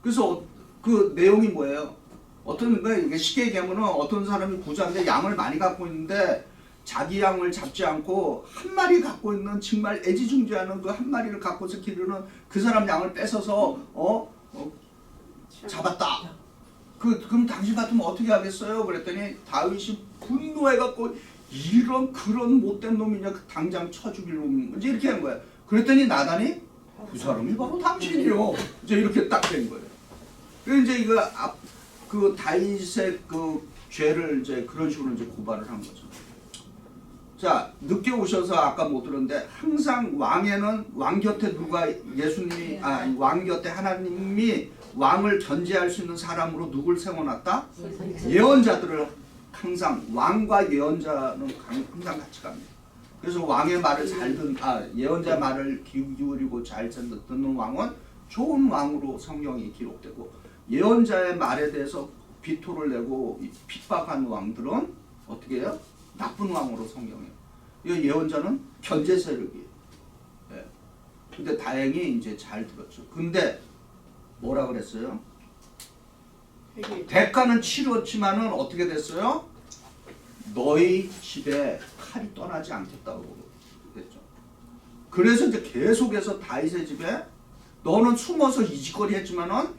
그래서 그 내용이 뭐예요? 이게 쉽게 얘기하면은 어떤 사람이 부자인데 양을 많이 갖고 있는데 자기 양을 잡지 않고 한 마리 갖고 있는 정말 애지중지하는 그 한 마리를 갖고서 기르는 그 사람 양을 뺏어서 잡았다. 그럼 당신 같으면 어떻게 하겠어요? 그랬더니 다윗이 분노해갖고 이런 그런 못된 놈이냐 당장 쳐 죽일 놈 이제 이렇게 한 거야. 그랬더니 나단이 그 사람이 바로 당신이요. 이제 이렇게 딱 된 거예요. 그래서 이제 그 다윗의 그 죄를 이제 그런 식으로 이제 고발을 한 거죠. 자, 늦게 오셔서 아까 못 들었는데 항상 왕에는 왕 곁에 누가 예수님이 왕 곁에 하나님이 왕을 견제할 수 있는 사람으로 누굴 세워놨다? 예언자들을 항상 왕과 예언자는 항상 같이 갑니다. 그래서 왕의 말을 예언자 말을 기울이고 잘 듣는 왕은 좋은 왕으로 성경이 기록되고 예언자의 말에 대해서 비토를 내고 핍박한 왕들은 어떻게 해요? 나쁜 왕으로 성경에. 이 예언자는 견제 세력이에요. 근데 다행히 이제 잘 들었죠. 근데 뭐라 그랬어요? 대가는 치렀지만은 어떻게 됐어요? 너희 집에 칼이 떠나지 않겠다고 그랬죠. 그래서 이제 계속해서 다윗의 집에 너는 숨어서 이짓거리 했지만은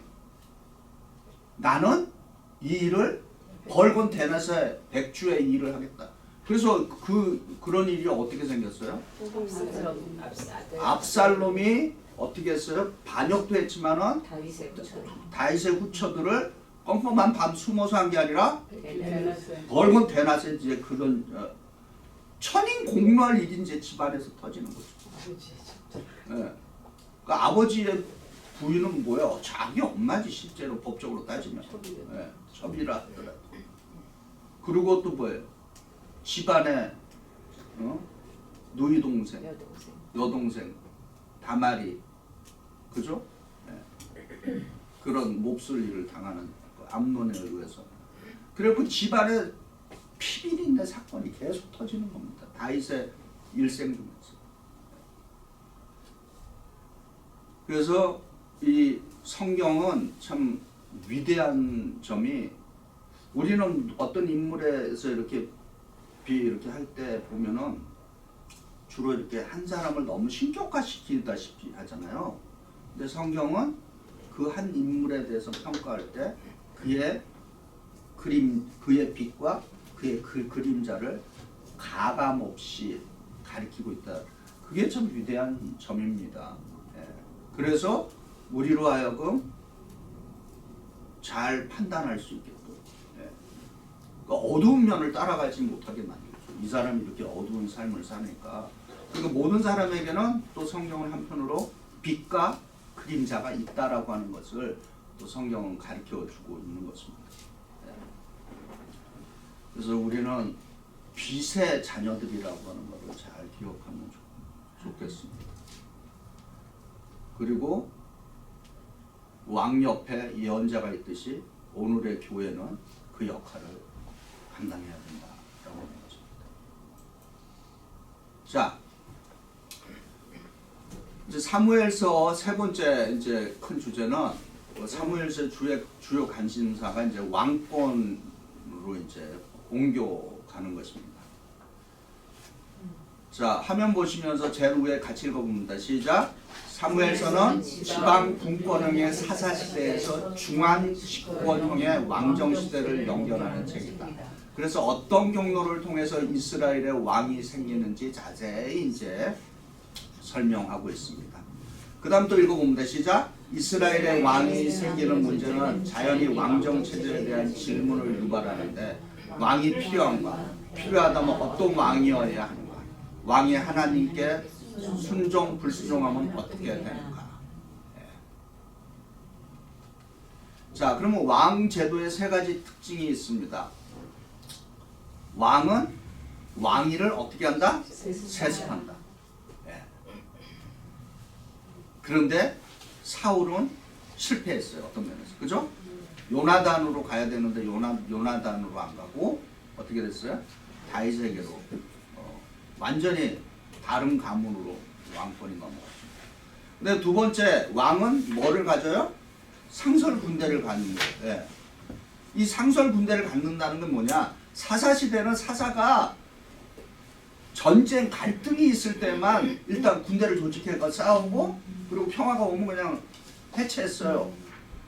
나는 이 일을 벌건 대낮에 백주의 일을 하겠다. 그래서 그런 일이 어떻게 생겼어요? 압살롬이 어떻게 했어요? 반역도 했지만은 다윗의 후처들을 꼼꼼한 밤 숨어서 한 게 아니라 벌건 대낮에 이제 그런 천인 공노할 일이 이제 집안에서 터지는 거죠. 그 아버지의 부인은 뭐야? 자기 엄마지 실제로 법적으로 따지면. 첩이라 하더라도. 그리고 또 뭐예요? 집안에 누이 동생, 여동생, 다말이, 그죠? 그런 몹쓸 일을 당하는 암논에 의해서. 그리고 집안에 피비린내 사건이 계속 터지는 겁니다. 다윗의 일생 중에서. 그래서 이 성경은 참 위대한 점이 우리는 어떤 인물에서 이렇게 할 때 보면은 주로 이렇게 한 사람을 너무 신격화시키다시피 하잖아요. 근데 성경은 그 한 인물에 대해서 평가할 때 그의 그림, 그의 빛과 그의 그림자를 가감 없이 가리키고 있다. 그게 참 위대한 점입니다. 예. 그래서 우리로 하여금 잘 판단할 수 있게끔, 예. 그 어두운 면을 따라가지 못하게 만들죠. 이 사람이 이렇게 어두운 삶을 사니까. 그러니까 모든 사람에게는 또 성경은 한편으로 빛과 그림자가 있다라고 하는 것을 또 성경은 가르쳐주고 있는 것입니다. 예. 그래서 우리는 빛의 자녀들이라고 하는 것을 잘 기억하면 좋겠습니다. 그리고 왕 옆에 예언자가 있듯이 오늘의 교회는 그 역할을 감당해야 된다라고 하는 것입니다. 자, 이제 사무엘서 세 번째 이제 큰 주제는 사무엘서 주요 관심사가 이제 왕권으로 이제 옮겨가는 것입니다. 자, 화면 보시면서 제일 위에 같이 읽어봅니다. 시작. 사무엘서는 지방 분권형의 사사시대에서 중앙 집권형의 왕정시대를 연결하는 책이다. 그래서 어떤 경로를 통해서 이스라엘의 왕이 생기는지 자세히 이제 설명하고 있습니다. 그 다음 또 읽어봅니다. 시작. 이스라엘의 왕이 생기는 문제는 자연히 왕정체제에 대한 질문을 유발하는데 왕이 필요하다면 어떤 왕이어야 하는가? 왕이 하나님께 순종 불순종하면 어떻게 되는가? 예. 자, 그러면 왕 제도의 세 가지 특징이 있습니다. 왕은 왕위를 어떻게 한다? 세습한다. 예. 그런데 사울은 실패했어요. 어떤 면에서. 그죠? 요나단으로 가야 되는데 요나단으로 안 가고 어떻게 됐어요? 다윗에게로 완전히 다른 가문으로 왕권이 넘어갔습니다. 근데 두 번째 왕은 뭐를 가져요? 상설 군대를 갖는 거예요. 예. 이 상설 군대를 갖는다는 건 뭐냐? 사사시대는 사사가 전쟁 갈등이 있을 때만 일단 군대를 조직해서 싸우고 그리고 평화가 오면 그냥 해체했어요.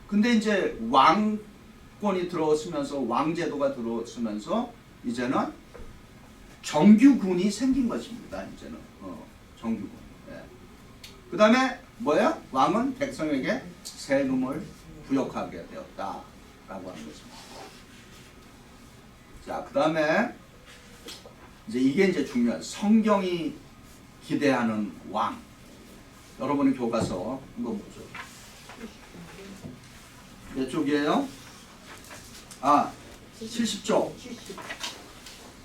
근데 이제 왕권이 들어서면서 왕제도가 들어서면서 이제는 정규군이 생긴 것입니다. 이제는 정규군. 예. 그 다음에 뭐야? 왕은 백성에게 세금을 부역하게 되었다라고 하는 것입니다. 자, 그 다음에 이제 이게 이제 중요한 성경이 기대하는 왕. 여러분이 교과서 이거 보죠. 몇 쪽이에요? 70쪽.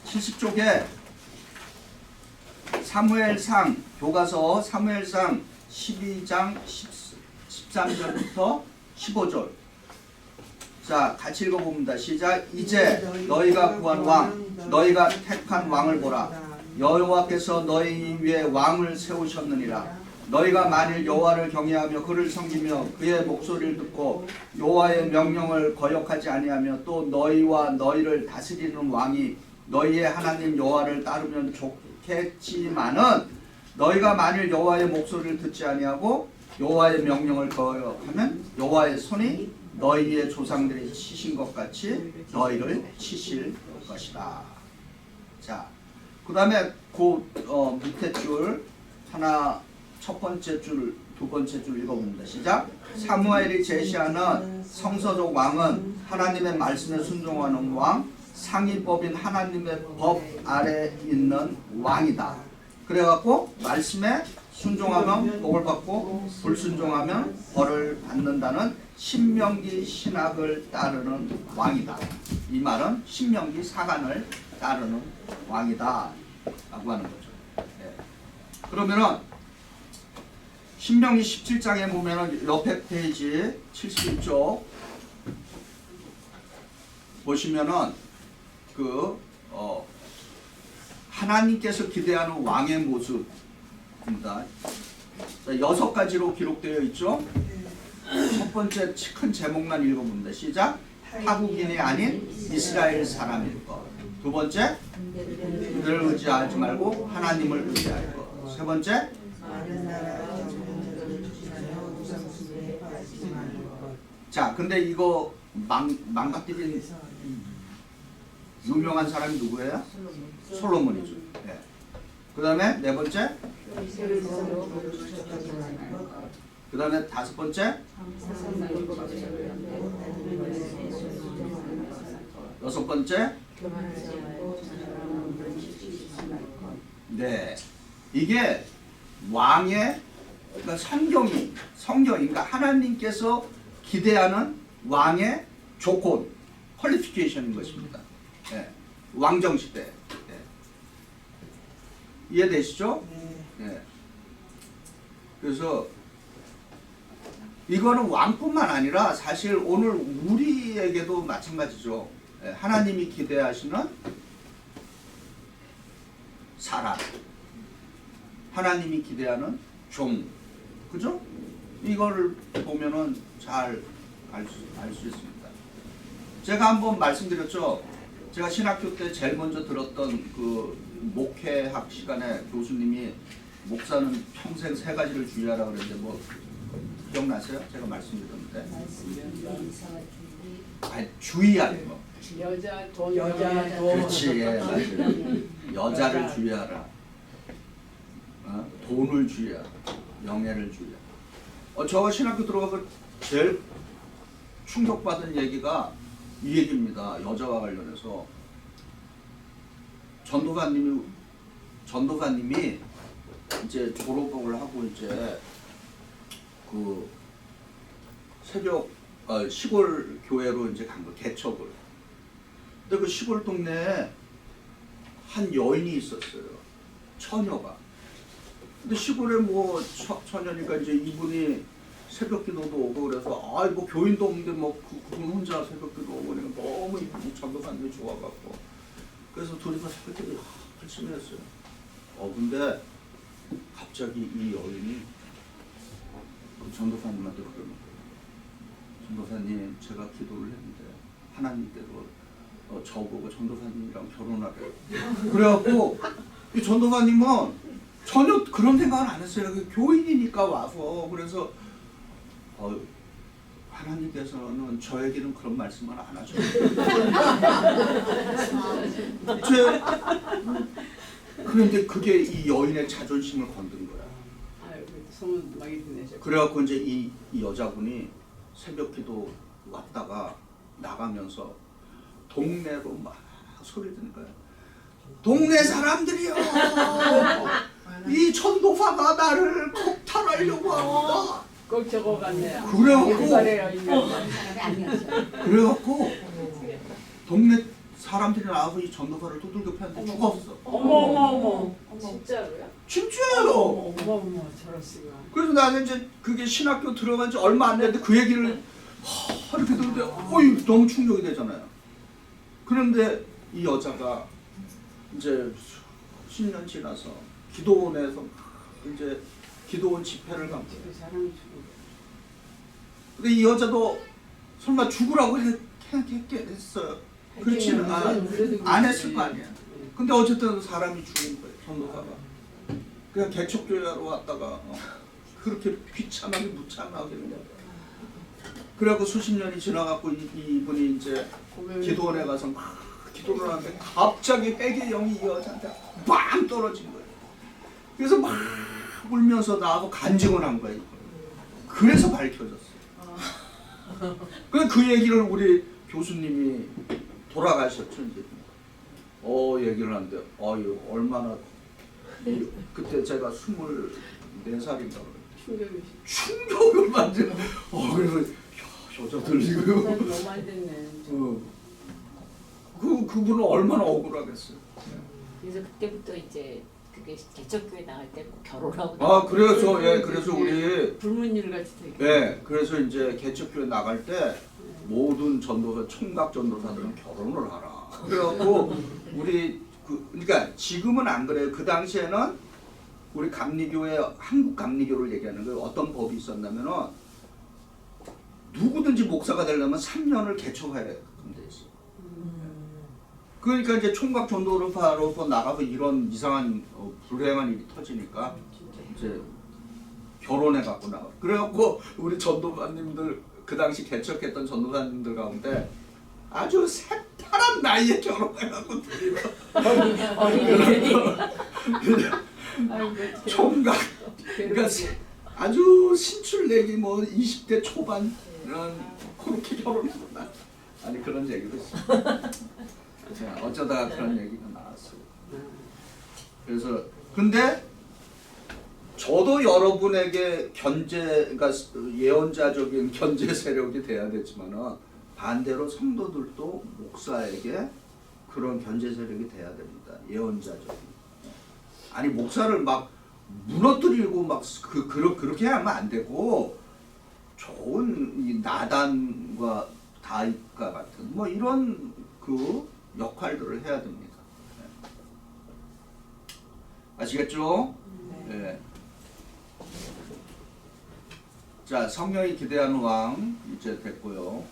70쪽에 사무엘상 교과서 사무엘상 12장 13절부터 15절. 자, 같이 읽어봅니다. 시작. 이제 너희가 구한 왕, 너희가 택한 왕을 보라. 여호와께서 너희 위에 왕을 세우셨느니라. 너희가 만일 여호와를 경외하며 그를 섬기며 그의 목소리를 듣고 여호와의 명령을 거역하지 아니하며 또 너희와 너희를 다스리는 왕이 너희의 하나님 여호와를 따르면 좋겠지만은 너희가 만일 여호와의 목소리를 듣지 아니하고 여호와의 명령을 거역하면 여호와의 손이 너희의 조상들이 치신 것 같이 너희를 치실 것이다. 자, 그 다음에 그 밑에 줄 하나 첫 번째 줄, 두 번째 줄 읽어봅니다. 시작. 사무엘이 제시하는 성서적 왕은 하나님의 말씀에 순종하는 왕, 상위법인 하나님의 법 아래 있는 왕이다. 그래갖고 말씀에 순종하면 복을 받고 불순종하면 벌을 받는다는 신명기 신학을 따르는 왕이다. 이 말은 신명기 사관을 따르는 왕이다 라고 하는 거죠. 네. 그러면은 신명기 17장에 보면은 옆에 페이지 71쪽 보시면은 하나님께서 기대하는 왕의 모습입니다. 자, 6가지로 기록되어 있죠. 첫 번째 큰 제목만 읽어봅니다. 시작. 타국인이 아닌 이스라엘 사람일 것. 두 번째, 그들을 의지하지 말고 하나님을 의지할 것. 세 번째, 자, 근데 이거 망가뜨린 유명한 사람이 누구예요? 솔로몬이죠. 네. 그 다음에 네 번째, 그 다음에 다섯 번째, 여섯 번째. 네, 이게 왕의 그러니까 성경인가 하나님께서 기대하는 왕의 조건, 퀄리피케이션인 것입니다. 네. 왕정 시대. 네. 이해되시죠? 네. 그래서 이거는 왕뿐만 아니라 사실 오늘 우리에게도 마찬가지죠. 네. 하나님이 기대하시는 사람, 하나님이 기대하는 종, 그죠? 이거를 보면은 잘 알 수 있습니다. 제가 한번 말씀드렸죠. 제가 신학교 때 제일 먼저 들었던 그 목회학 시간에 교수님이 목사는 평생 세 가지를 주의하라 그랬는데 뭐 기억나세요? 제가 말씀드렸는데. 아니, 주의하는 거. 여자 돈 그렇지, 예, 맞아요. 여자를 주의하라. 돈을 주의하라. 명예를 주의하라. 저 신학교 들어가서 제일 충격받은 얘기가 이 얘기입니다. 여자와 관련해서 전도사님이 이제 졸업을 하고 이제 그 새벽 시골 교회로 이제 간 거, 개척을. 근데 그 시골 동네에 한 여인이 있었어요. 처녀가. 근데 시골에 뭐 처녀니까 이제 이분이 새벽 기도도 오고 그래서 뭐 교인도 없는데 뭐 그분 혼자 새벽 기도 오고 그러니까 너무 이 전도사님이 좋아갖고 그래서 둘이서 새벽 기도 열심히 했어요. 근데 갑자기 이 여인이 그 전도사님한테 그러는 거예요. 전도사님, 제가 기도를 했는데 하나님께서 저보고 전도사님이랑 결혼하래요. 그래갖고 이 전도사님은 전혀 그런 생각은 안 했어요. 교인이니까 와서. 그래서 하나님께서는 저에게는 그런 말씀을 안 하죠. 그런데 그게 이 여인의 자존심을 건든 거야. 소문 많이 듣네죠. 그래갖고 이제 이 여자분이 새벽기도 왔다가 나가면서 동네로 막 소리 듣는 거야. 동네 사람들이요, 이 전도사가 나를 폭탄하려고 합니다. 꼭 저거 같네요. 그래갖고 동네 사람들이 나와서 이 전도사를 두들겨 팼는데 죽었어. 어머. 진짜로요? 진짜요. 어머 저럴 수가. 그래서 나는 이제 그게 신학교 들어간 지 얼마 안 됐는데 그 얘기를 이렇게 듣는데 너무 충격이 되잖아요. 그런데 이 여자가 이제 10년 지나서 기도원에서 이제 기도원 집회를 간 거예요. 근데 이 여자도 설마 죽으라고 했어요. 그렇지는 안 했을 거 아니야. 근데 어쨌든 사람이 죽은 거예요. 전도사가. 그냥 개척교회로 왔다가 그렇게 비참하게 무참하게 그냥. 그래갖고 수십 년이 지나갖고 이분이 이제 기도원에 가서 막 기도를 하는데 갑자기 회개 영이 이 여자한테 빵 떨어진 거예요. 그래서 막 울면서 나하고 간증을 한 거예요. 그래서 밝혀졌어요. 그 얘기를 우리 교수님이 돌아가셨죠. 이제. 얘기를 하는데 얼마나 그때 제가 24살인가 충격을 받은. 그래서 여자들 지금 너무 많이 됐네. 그분은 얼마나 억울하겠어요. 그래서 그때부터 이제 그게 개척교회 나갈 때 꼭 결혼하고. 그래서 그래서 우리 불문율 같이 되게. 네, 그래서 이제 개척교회 나갈 때 모든 전도사, 총각 전도사들은 결혼을 하라. 그래갖고 우리 그러니까 지금은 안 그래요. 그 당시에는 우리 감리교회, 한국 감리교를 얘기하는 거예요. 어떤 법이 있었냐면은 누구든지 목사가 되려면 3년을 개척해야 돼 있어. 그러니까 이제 총각 전도사로서 나가서 이런 이상한 불행한 일이 터지니까 이제 결혼해 갖고 나가. 그래갖고 우리 전도사님들 그 당시 개척했던 전도사님들 가운데 아주 새파란 나이에 결혼해갖고 둘이 어린애들이 아이고, 총각 그러니까 아주 신출내기 뭐 20대 초반 이런 그렇게 결혼했구나. 아니 그런 얘기도 있어. 어쩌다가 그런 얘기가 나왔어요. 그래서 근데 저도 여러분에게 그러니까 예언자적인 견제 세력이 돼야 되지만은 반대로 성도들도 목사에게 그런 견제 세력이 돼야 됩니다. 예언자적인. 아니 목사를 막 무너뜨리고 막 그렇게 하면 안 되고 좋은 이 나단과 다윗과 같은 뭐 이런 그 역할들을 해야 됩니다. 네. 아시겠죠? 네. 자, 성령이 기대하는 왕 이제 됐고요.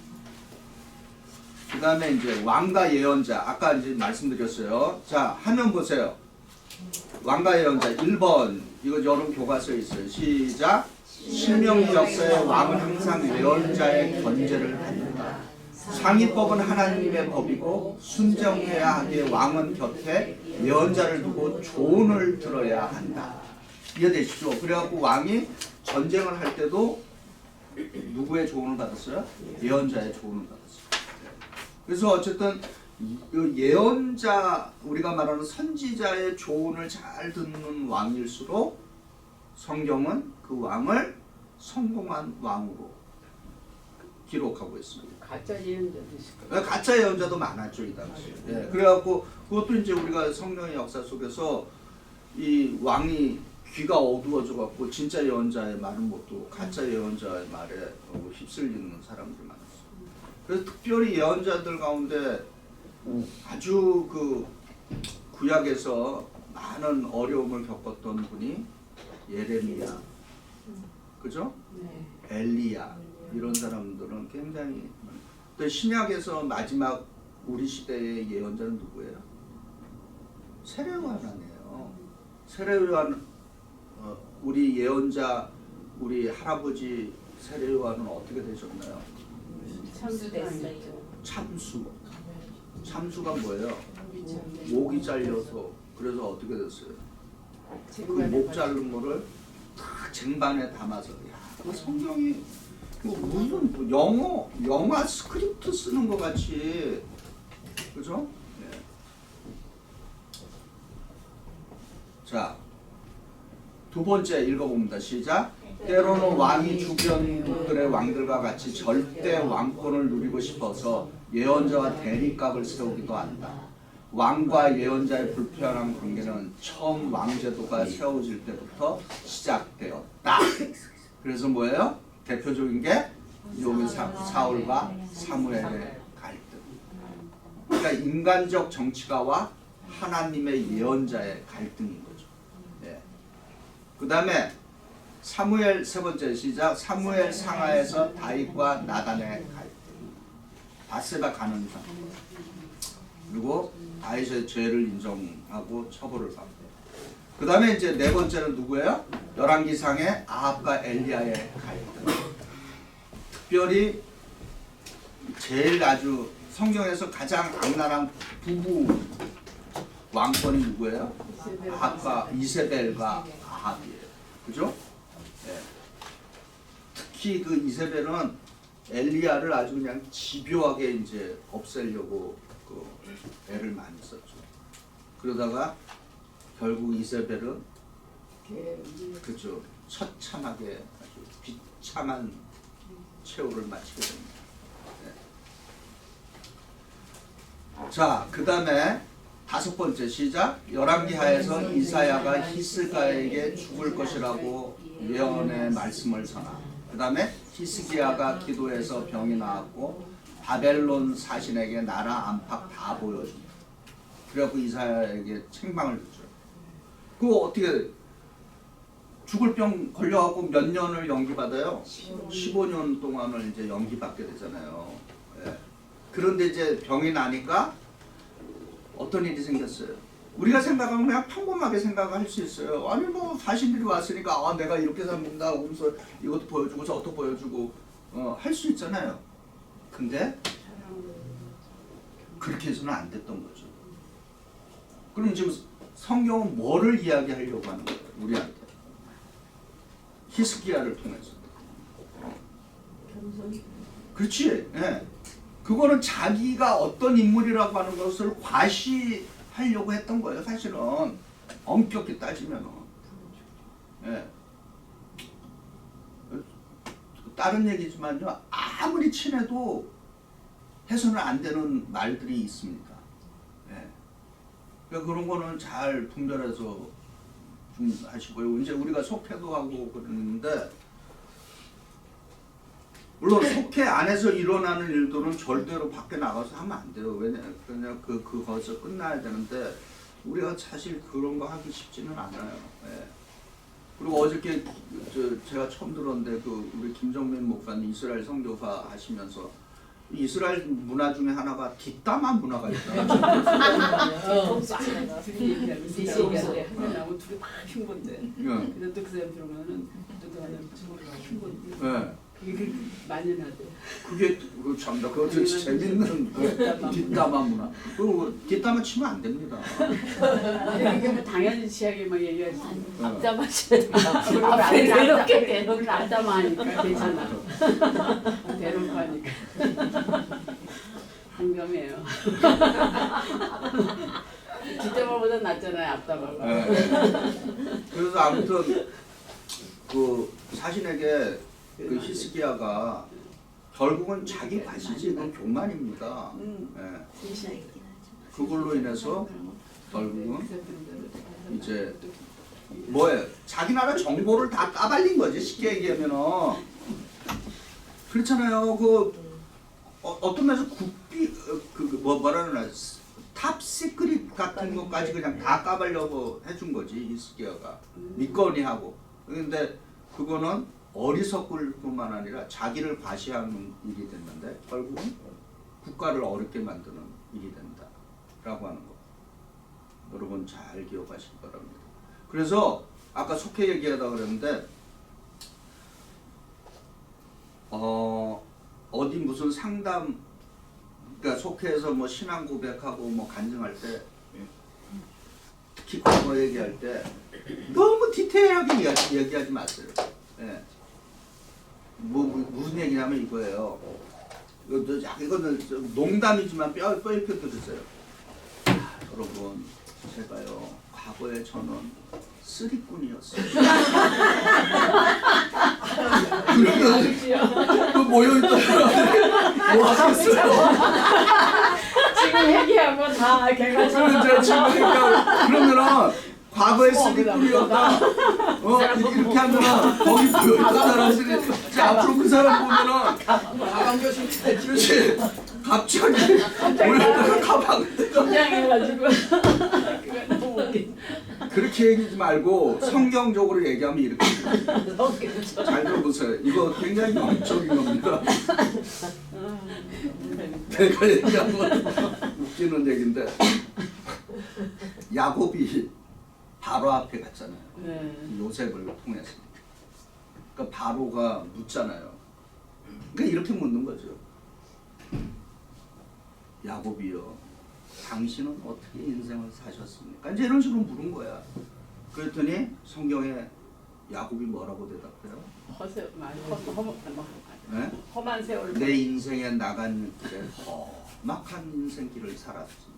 그 다음에 이제 왕과 예언자 아까 이제 말씀드렸어요. 자, 화면 보세요. 왕과 예언자 1번 이거 여러분 교과서에 있어요. 시작. 신명기 역사에 왕은 항상 예언자의 견제를 받는다. 상위법은 하나님의 법이고 순종해야 하기에 왕은 곁에 예언자를 두고 조언을 들어야 한다. 이해되시죠? 그래갖고 왕이 전쟁을 할 때도 누구의 조언을 받았어요? 예언자의 조언을 받았어요. 그래서 어쨌든 예언자 우리가 말하는 선지자의 조언을 잘 듣는 왕일수록 성경은 그 왕을 성공한 왕으로 기록하고 있습니다. 가짜 예언자도 있을 거예요. 가짜 예언자도 많았죠 이 당시. 예, 그래갖고 그것도 이제 우리가 성령의 역사 속에서 이 왕이 귀가 어두워져 갖고 진짜 예언자의 말은 못 듣고 가짜 예언자의 말에 휩쓸리는 사람들이 많았어요. 그래서 특별히 예언자들 가운데 아주 그 구약에서 많은 어려움을 겪었던 분이 예레미야, 그죠? 네. 엘리야 이런 사람들은 굉장히. 또 신약에서 마지막 우리 시대의 예언자는 누구예요? 세례요한이에요. 세례요한 우리 예언자 우리 할아버지 세례요한은 어떻게 되셨나요? 참수됐어요. 참수. 참수가 뭐예요? 목이 잘려서 그래서 어떻게 됐어요? 그 목 자른 거를 딱 쟁반에 담아서 야, 그 성경이 뭐 무슨 뭐 영화 스크립트 쓰는 것 같이 그죠? 네. 자, 두 번째 읽어봅니다. 시작. 때로는 왕이 주변국들의 왕들과 같이 절대 왕권을 누리고 싶어서 예언자와 대립각을 세우기도 한다. 왕과 예언자의 불편한 관계는 처음 왕제도가 세워질 때부터 시작되었다. 그래서 뭐예요? 대표적인 게 여기 사울과 사무엘의 갈등. 그러니까 인간적 정치가와 하나님의 예언자의 갈등인 거죠. 네. 그 다음에 사무엘 세 번째 시작. 사무엘 상하에서 다윗과 나단의 갈등. 바세바 가는 상. 그리고 다윗의 죄를 인정하고 처벌을 받고. 그 다음에 이제 네 번째는 누구예요? 열왕기상의 아합과 엘리야의 갈등. 특별히 제일 아주 성경에서 가장 악랄한 부부 왕권이 누구예요? 아합과 이세벨과 아합이에요. 그죠? 네. 특히 그 이세벨은 엘리야를 아주 그냥 집요하게 이제 없애려고 그 애를 많이 썼죠. 그러다가 결국 이세벨은 그죠 처참하게 아주 비참한 최후를 마치게 됩니다. 네. 자, 그 다음에 다섯 번째 시작. 열왕기하에서 이사야가 히스기야에게 죽을 것이라고 예언의 말씀을 전하. 그 다음에 히스기야가 기도해서 병이 나았고 바벨론 사신에게 나라 안팎 다 보여줍니다. 그래갖고 이사야에게 책망을 주죠. 그거 어떻게 죽을 병 걸려갖고 몇 년을 연기받아요? 15년 동안을 이제 연기받게 되잖아요. 예. 그런데 이제 병이 나니까 어떤 일이 생겼어요? 우리가 생각하면 그냥 평범하게 생각할 수 있어요. 아니 뭐 사신들이 왔으니까 아 내가 이렇게 삽니다. 그러면서 이것도 보여주고 저것도 보여주고 할 수 있잖아요. 근데 그렇게 해서는 안 됐던 거죠. 그럼 지금 성경은 뭐를 이야기하려고 하는 거예요? 우리한테. 히스기야를 통해서. 그렇지. 예. 그거는 자기가 어떤 인물이라고 하는 것을 과시하려고 했던 거예요. 사실은 엄격히 따지면. 예. 다른 얘기지만요. 아무리 친해도 해서는 안 되는 말들이 있습니다. 예. 그러니까 그런 거는 잘 분별해서 좀 하시고요. 이제 우리가 속회도 하고 그러는데 물론 속회 안에서 일어나는 일들은 절대로 밖에 나가서 하면 안 돼요. 왜냐면 거기서 끝나야 되는데 우리가 사실 그런 거 하기 쉽지는 않아요. 예. 그리고 어저께 제가 처음 들었는데 우리 김정민 목사님 이스라엘 선교사 하시면서 이스라엘 문화 중에 하나가 뒷담화 문화가 있다. 둘이 얘기하면 둘이 막 흉본데. 그래서 또 그 사람 들어보면은 또 하나 흉본데. 네. 그게 만연하대. 그게 참나 그거 되게 재밌는 뒷담화 문화. 그리고 뒷담화 치면 안 됩니다. 이게 뭐 당연히 취하게 막 얘기하지. 앞담화 쳐야 돼. 앞에 대놓게 대놓고 앞담화하니까 괜찮아. 대놓고 하니까. 공감해요. 뒷담화보다 낫잖아요, 앞담화가. 네. 그래서 아무튼 그 사신에게 그 히스기야가 결국은 자기 과시지 그 교만입니다. 예. 그걸로 인해서 결국은 이제 뭐예요? 자기 나라 정보를 다 까발린 거지. 쉽게 얘기하면은 그렇잖아요. 어떤 면에서 국비 뭐라 그러나 탑 시크릿 같은 것까지 그냥 다 까발려고 해준 거지 히스기야가 믿거니 하고. 근데 그거는 어리석을 뿐만 아니라 자기를 과시하는 일이 됐는데 결국은 국가를 어렵게 만드는 일이 된다라고 하는 거. 여러분 잘 기억하시기 바랍니다. 그래서 아까 속해 얘기하다 그랬는데 어디 무슨 상담 그러니까 속해에서 뭐 신앙 고백하고 뭐 간증할 때 특히 과거 얘기할 때 너무 디테일하게 얘기하지 마세요. 예. 무슨 얘기냐면 이거예요. 이거는 농담이지만 뼈 있게 들으세요. 여러분, 제가요 과거에 저는 쓰리꾼이었어요. 그 모여있던 사람들이 뭐 하겠어요? 지금 얘기하고 다 걔가 그러면은 과거에 쓰리꾼이었다. 이렇게 하면은 거기 모여있던 사람들이 앞으로 그 사람 보면은 가방 교실 그렇지. 갑자기 모여있다가 가방 긴장해가지고 그거 너무 웃겨. 그렇게 얘기하지 말고 성경적으로 얘기하면 이렇게 잘 들어보세요. 이거 굉장히 영적인 겁니다. 내가 얘기하면 웃기는 얘기인데 야곱이 바로 앞에 갔잖아요. 네. 요셉을 통해서. 그러니까 바로가 묻잖아요. 그러니까 이렇게 묻는 거죠. 야곱이요. 당신은 어떻게 인생을 사셨습니까? 이제 이런 식으로 물은 거야. 그랬더니 성경에 야곱이 뭐라고 대답해요? 험한 세월. 내 인생에 나간 길에 험악한 인생길을 살았습니다.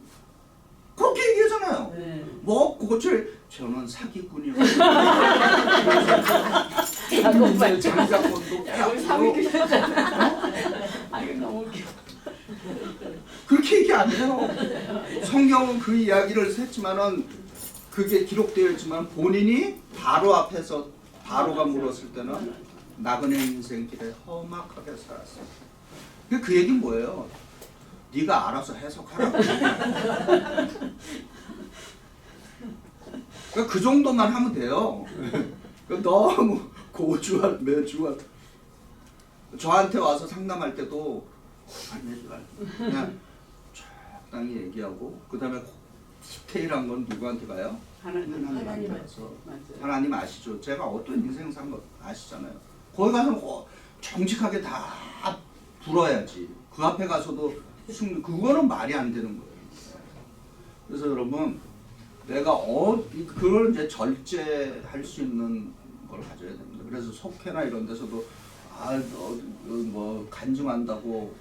그렇게 얘기하잖아요. 네. 뭐 그것을 저는 사기꾼이요. 장자권도 펴고 아니 너무 웃겨. 그렇게 얘기 안 해요. 성경은 그 이야기를 했지만은 그게 기록되어 있지만 본인이 바로 앞에서 바로가 물었을 때는 나그네 인생길에 험악하게 살았어요. 그 얘기는 뭐예요? 네가 알아서 해석하라고. 그러니까 그 정도만 하면 돼요. 너무 고주한 매주한 저한테 와서 상담할 때도 고주한 매주한 그냥 적당히 얘기하고 그 다음에 디테일한 건 누구한테 가요? 하나님한테 가서 하나님 아시죠? 제가 어떤 인생 산 거 아시잖아요. 거기 가서 정직하게 다 불어야지. 그 앞에 가서도 그거는 말이 안 되는 거예요. 그래서 여러분 내가 그걸 이제 절제할 수 있는 걸 가져야 됩니다. 그래서 속회나 이런 데서도 뭐 간증한다고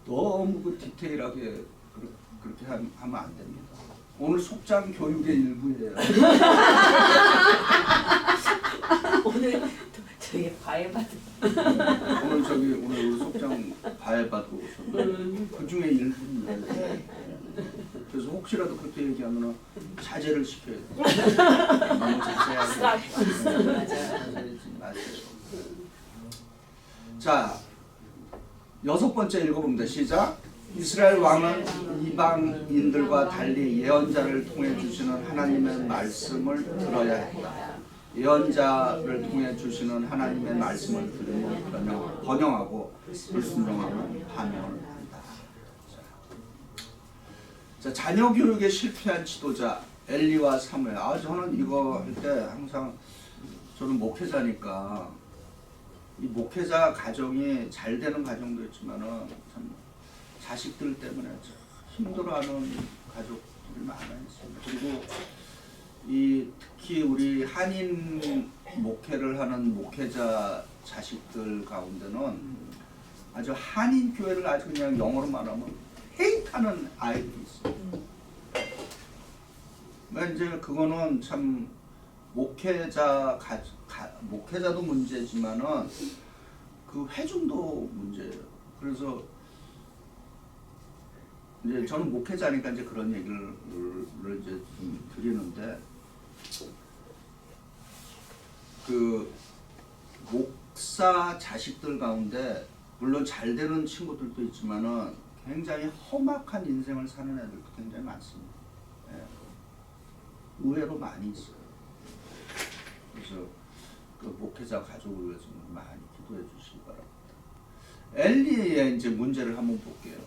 너무 그 디테일하게 그렇게 하면 안 됩니다. 오늘 속장 교육의 일부예요. 오늘 저희 과외 받은 오늘 우리 속장 과외 받고 오셨는데 그 중에 일부입니다. 그래서 혹시라도 그렇게 얘기하면 자제를 시켜야 돼요. 너무 자세하게 자제하지 마세요. 자, 6번째 읽어봅니다. 시작. 이스라엘 왕은 이방인들과 달리 예언자를 통해 주시는 하나님의 말씀을 들어야 했다. 예언자를 통해 주시는 하나님의 말씀을 들으면 번영하고 불순종하면 파멸을 한다. 자, 자녀 교육에 실패한 지도자 엘리와 사무엘. 저는 이거 할 때 항상 저는 목회자니까 이 목회자 가정이 잘 되는 가정도 있지만은 참 자식들 때문에 참 힘들어하는 가족들이 많아 있습니다. 그리고 특히 우리 한인 목회를 하는 목회자 자식들 가운데는 아주 한인 교회를 아주 그냥 영어로 말하면 헤이트하는 아이들이 있어요. 이제 그거는 참 목회자도 문제지만은 그 회중도 문제예요. 그래서 이제 저는 목회자니까 이제 그런 얘기를 이제 좀 드리는데 그 목사 자식들 가운데 물론 잘 되는 친구들도 있지만은 굉장히 험악한 인생을 사는 애들도 굉장히 많습니다. 예. 의외로 많이 있어요. 그래서 그 목회자 가족을 위해서 많이 기도해 주시기 바랍니다. 엘리의 이제 문제를 한번 볼게요.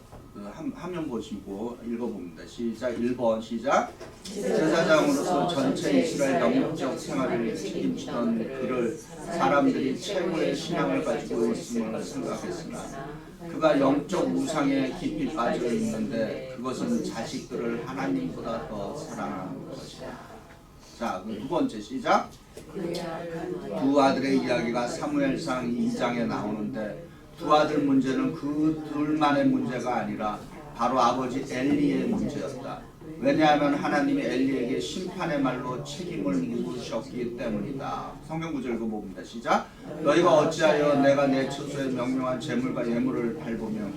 화면 보시고 읽어봅니다. 시작. 1번 시작. 제사장으로서 전체 이스라엘 영적 생활을 책임지던 그를 사람들이 최고의 신앙을 가지고 있음을 생각했으나 그가 영적 우상에 깊이 빠져 있는데 그것은 자식들을 하나님보다 더 사랑하는 것이다. 자, 그 두 번째 시작. 두 아들의 이야기가 사무엘상 2장에 나오는데 두 아들 문제는 그 둘만의 문제가 아니라 바로 아버지 엘리의 문제였다. 왜냐하면 하나님이 엘리에게 심판의 말로 책임을 묻으셨기 때문이다. 성경 구절 읽어봅니다. 시작. 너희가 어찌하여 내가 내 처소에 명령한 재물과 예물을 밟으며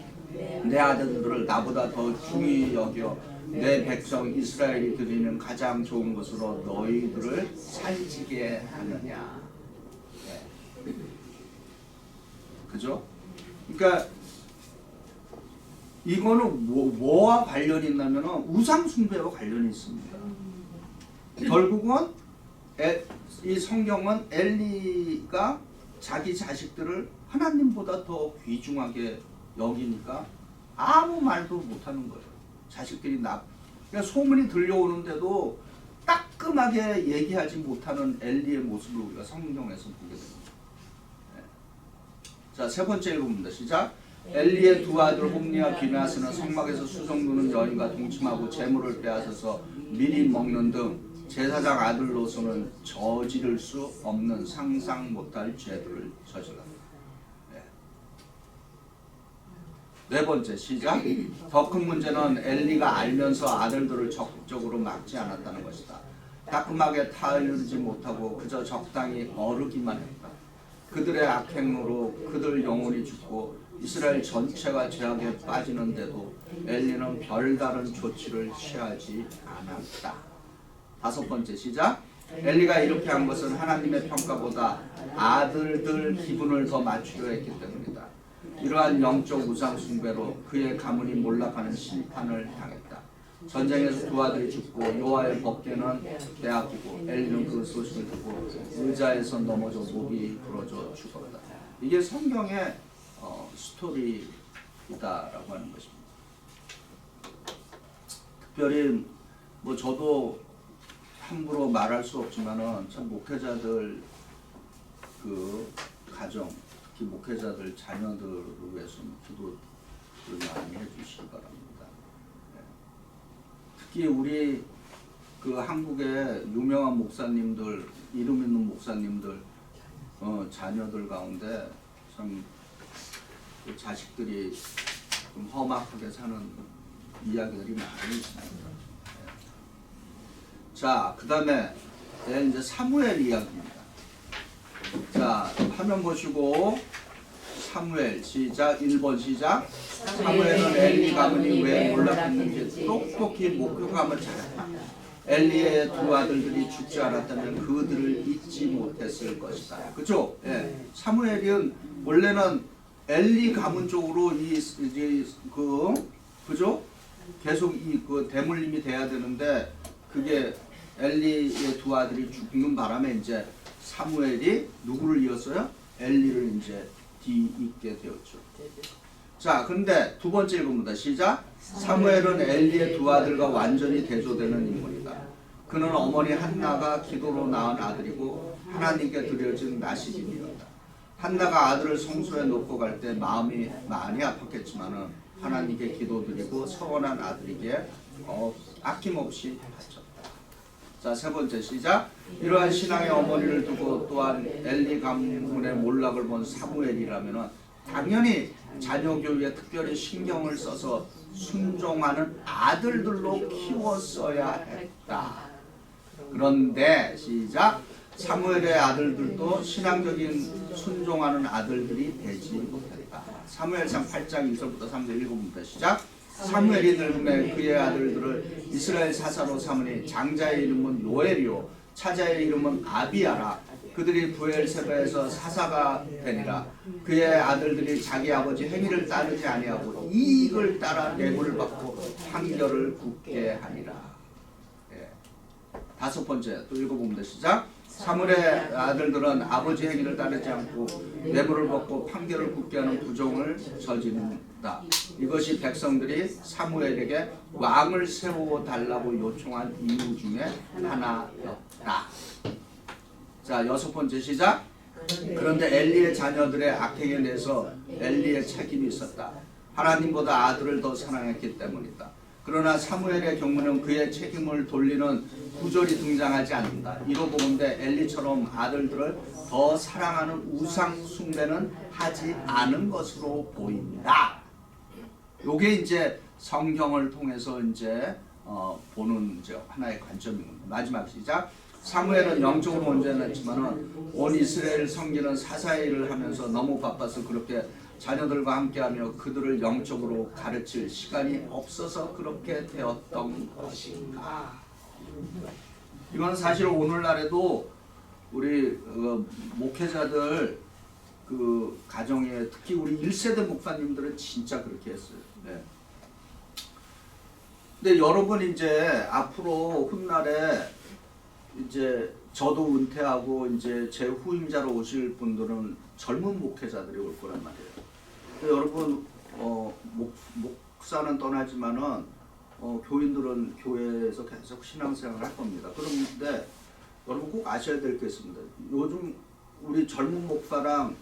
내 아들들을 나보다 더 중히 여겨 내 백성 이스라엘이 드리는 가장 좋은 것으로 너희들을 살찌게 하느냐. 네. 그죠? 그러니까 이거는 뭐와 관련이 있냐면 우상 숭배와 관련이 있습니다. 결국은 이 성경은 엘리가 자기 자식들을 하나님보다 더 귀중하게 여기니까 아무 말도 못하는 거예요. 자식들이 그러니까 소문이 들려오는데도 따끔하게 얘기하지 못하는 엘리의 모습을 우리가 성경에서 보게 됩니다. 자, 세 번째 읽어봅니다. 시작. 엘리의 두 아들 홈리와 비나스는 성막에서 수송두는 여인과 동침하고 재물을 빼앗아서 미리 먹는 등 제사장 아들로서는 저지를 수 없는 상상 못할 죄들을 저질렀다. 네 번째 시작. 더 큰 문제는 엘리가 알면서 아들들을 적극적으로 막지 않았다는 것이다. 따끔하게 타이르지 못하고 그저 적당히 어르기만 했다. 그들의 악행으로 그들 영혼이 죽고 이스라엘 전체가 죄악에 빠지는데도 엘리는 별다른 조치를 취하지 않았다. 다섯 번째 시작. 엘리가 이렇게 한 것은 하나님의 평가보다 아들들 기분을 더 맞추려 했기 때문이다. 이러한 영적 우상 숭배로 그의 가문이 몰락하는 심판을 당했다. 전쟁에서 두 아들이 죽고 여호와의 법궤는 빼앗기고 엘리는 그 소식을 듣고 의자에서 넘어져 목이 부러져 죽었다. 이게 성경의 스토리이다라고 하는 것입니다. 특별히 뭐 저도 함부로 말할 수 없지만은 참 목회자들 그 가정, 특히 목회자들 자녀들을 위해서 기도를 많이 해주시기 바랍니다. 네. 특히 우리 그 한국의 유명한 목사님들, 이름 있는 목사님들 자녀들 가운데 참 그 자식들이 좀 험악하게 사는 이야기들이 많이 있습니다. 네. 자, 그 다음에 이제 사무엘 이야기입니다. 자, 화면 보시고 사무엘 시작. 1번 시작. 사무엘은 엘리 가문이 왜 몰락했는지 똑똑히 목격함을 잘했다. 엘리의 두 아들들이 죽지 않았다면 그들을 잊지 못했을 것이다. 그죠? 예. 사무엘은 원래는 엘리 가문 쪽으로 그죠? 계속 그 대물림이 돼야 되는데 그게 엘리의 두 아들이 죽는 바람에 이제 사무엘이 누구를 이었어요? 엘리를 이제 뒤잇게 되었죠. 자, 근데 두 번째 읽어봅니다. 시작. 사무엘은 엘리의 두 아들과 완전히 대조되는 인물이다. 그는 어머니 한나가 기도로 낳은 아들이고 하나님께 드려진 나시집이었다. 한나가 아들을 성소에 놓고 갈 때 마음이 많이 아팠겠지만은 하나님께 기도드리고 서원한 아들에게 아낌없이 바쳤다. 자, 세 번째 시작. 이러한 신앙의 어머니를 두고 또한 엘리 가문의 몰락을 본 사무엘이라면은 당연히 자녀 교육에 특별히 신경을 써서 순종하는 아들들로 키웠어야 했다. 그런데 시작. 사무엘의 아들들도 신앙적인 순종하는 아들들이 되지 못했다. 사무엘상 8장 1절부터 3절 읽어봅니다. 시작. 사무엘이 늙음에 그의 아들들을 이스라엘 사사로 삼으니 장자의 이름은 요엘이요 차자의 이름은 아비야라. 그들이 부엘세바에서 사사가 되니라. 그의 아들들이 자기 아버지 행위를 따르지 아니하고 이익을 따라 뇌물을 받고 판결을 굳게 하니라. 예. 다섯 번째 또 읽어봅니다. 시작. 사무엘의 아들들은 아버지 행위를 따르지 않고 뇌물을 받고 판결을 굳게 하는 부종을 저지른다. 이것이 백성들이 사무엘에게 왕을 세워달라고 요청한 이유 중에 하나였다. 자, 여섯 번째 시작. 그런데 엘리의 자녀들의 악행에 대해서 엘리의 책임이 있었다. 하나님보다 아들을 더 사랑했기 때문이다. 그러나 사무엘의 경우는 그의 책임을 돌리는 구절이 등장하지 않는다. 이로 보건대 엘리처럼 아들들을 더 사랑하는 우상 숭배는 하지 않은 것으로 보인다. 요게 이제 성경을 통해서 이제 보는 이제 하나의 관점입니다. 마지막 시작. 사무엘은 영적으로 온전했지만은 온 이스라엘을 섬기는 사사의 일을 하면서 너무 바빠서 그렇게 자녀들과 함께하며 그들을 영적으로 가르칠 시간이 없어서 그렇게 되었던 것인가. 이건 사실 오늘날에도 우리 목회자들 그 가정에 특히 우리 1세대 목사님들은 진짜 그렇게 했어요. 네. 근데 여러분 이제 앞으로 훗날에 이제 저도 은퇴하고 이제 제 후임자로 오실 분들은 젊은 목회자들이 올 거란 말이에요. 여러분 목사는 떠나지만은 교인들은 교회에서 계속 신앙생활을 할 겁니다. 그런데 여러분 꼭 아셔야 될 게 있습니다. 요즘 우리 젊은 목사랑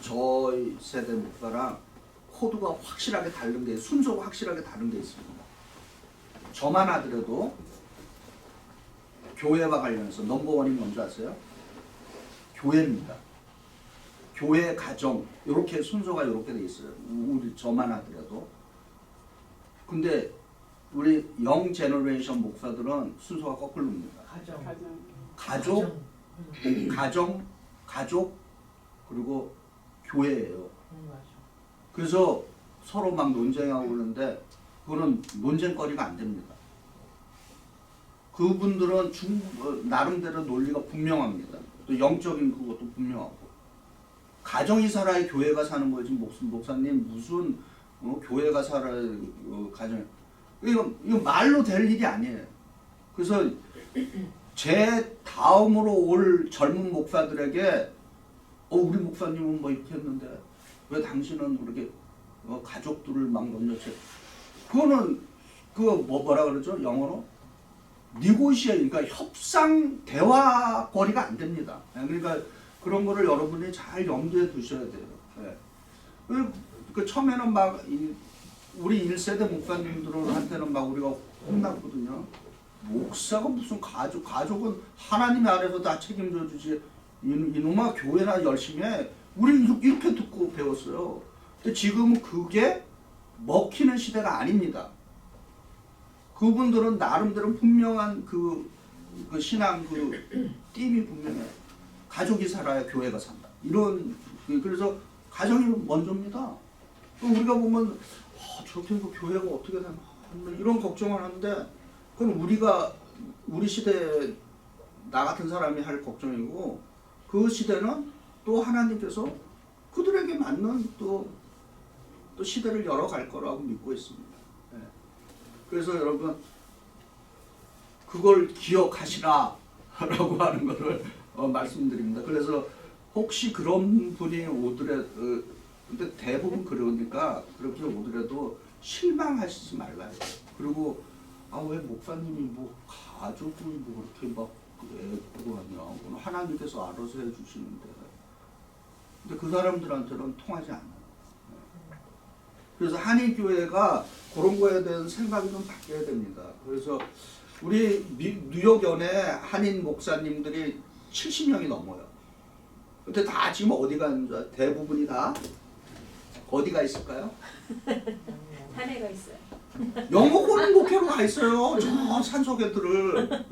저희 세대 목사랑 코드가 확실하게 다른 게 순서가 확실하게 다른 게 있습니다. 저만 하더라도 교회와 관련해서 넘버원이 뭔지 아세요? 교회입니다. 교회, 가정 이렇게 순서가 이렇게 돼 있어요. 우리 저만 하더라도. 근데 우리 영 제너레이션 목사들은 순서가 거꾸로입니다. 가족 그리고 교회예요. 그래서 서로 막 논쟁하고 그러는데 그거는 논쟁거리가 안 됩니다. 그분들은 나름대로 논리가 분명합니다. 또 영적인 그것도 분명하고. 가정이 살아야 교회가 사는 거지. 목사님 무슨 교회가 살아야 가정. 이거 말로 될 일이 아니에요. 그래서 제 다음으로 올 젊은 목사들에게 우리 목사님은 뭐 이렇게 했는데 왜 당신은 그렇게 가족들을 막 넘겨채. 그거는 뭐라 그러죠? 영어로? 니고시에, 그러니까 협상 대화 거리가 안 됩니다. 그러니까 그런 거를 여러분이 잘 염두에 두셔야 돼요. 예. 그 처음에는 막 우리 1세대 목사님들한테는 막 우리가 혼났거든요. 목사가 무슨 가족은 하나님의 아래서 다 책임져 주지. 이놈아 교회나 열심히 해. 우리 이렇게 듣고 배웠어요. 근데 지금은 그게 먹히는 시대가 아닙니다. 그분들은 나름대로 분명한 그 신앙 띠이 분명해. 가족이 살아야 교회가 산다. 그래서 가정이 먼저입니다. 우리가 보면 저렇게 교회가 어떻게 되나 이런 걱정을 하는데 그건 우리 시대 나 같은 사람이 할 걱정이고 그 시대는 또 하나님께서 그들에게 맞는 또 시대를 열어갈 거라고 믿고 있습니다. 네. 그래서 여러분 그걸 기억하시라 라고 하는 것을 말씀드립니다. 그래서 혹시 그런 분이 근데 대부분 그러니까 그렇게 오더라도 실망하시지 말라요. 그리고 왜 목사님이 뭐 가족을 뭐 그렇게 막 그거 하냐. 하나님께서 알아서 해주시는데. 근데 그 사람들한테는 통하지 않아요. 그래서 한인교회가 그런 거에 대한 생각이 좀 바뀌어야 됩니다. 그래서 우리 뉴욕연에 한인 목사님들이 70명이 넘어요. 근데 다 지금 어디 가는지 대부분이 다 어디가 있을까요? 한해가 있어요. 영어권 목회로 가 있어요. 저 산소개들을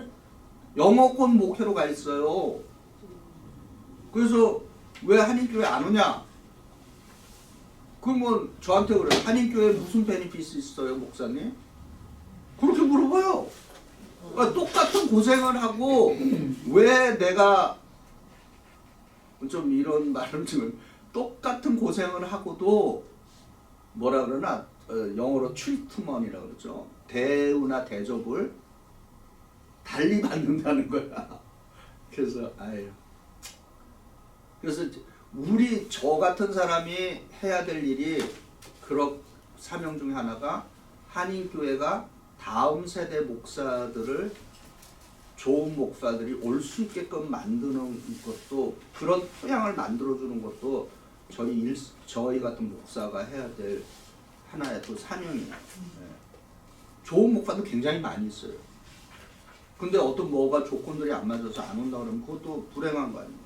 영어권 목회로 가 있어요. 그래서 왜 한인교회 안 오냐? 그러면 저한테 그래. 한인교회 무슨 베니피스 있어요, 목사님? 그렇게 물어봐요. 그러니까 똑같은 고생을 하고 왜 내가 좀 이런 말은 지금 똑같은 고생을 하고도 뭐라 그러나 영어로 트리트먼이라고 그러죠. 대우나 대접을 달리 받는다는 거야. 그래서 그래서 저 같은 사람이 해야 될 일이 그런 사명 중에 하나가 한인교회가 다음 세대 목사들을 좋은 목사들이 올 수 있게끔 만드는 것도 그런 토양을 만들어주는 것도 저희 같은 목사가 해야 될 하나의 또 사명이에요. 네. 좋은 목사도 굉장히 많이 있어요. 근데 어떤 뭐가 조건들이 안 맞아서 안 온다 그러면 그것도 불행한 거 아닙니까?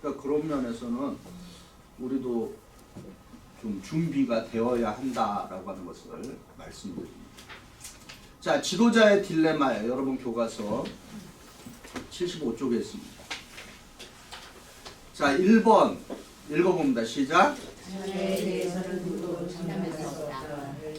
그러니까 그런 면에서는 우리도 좀 준비가 되어야 한다라고 하는 것을 말씀드립니다. 자, 지도자의 딜레마예요. 여러분 교과서 75쪽에 있습니다. 자, 1번 읽어봅니다. 시작.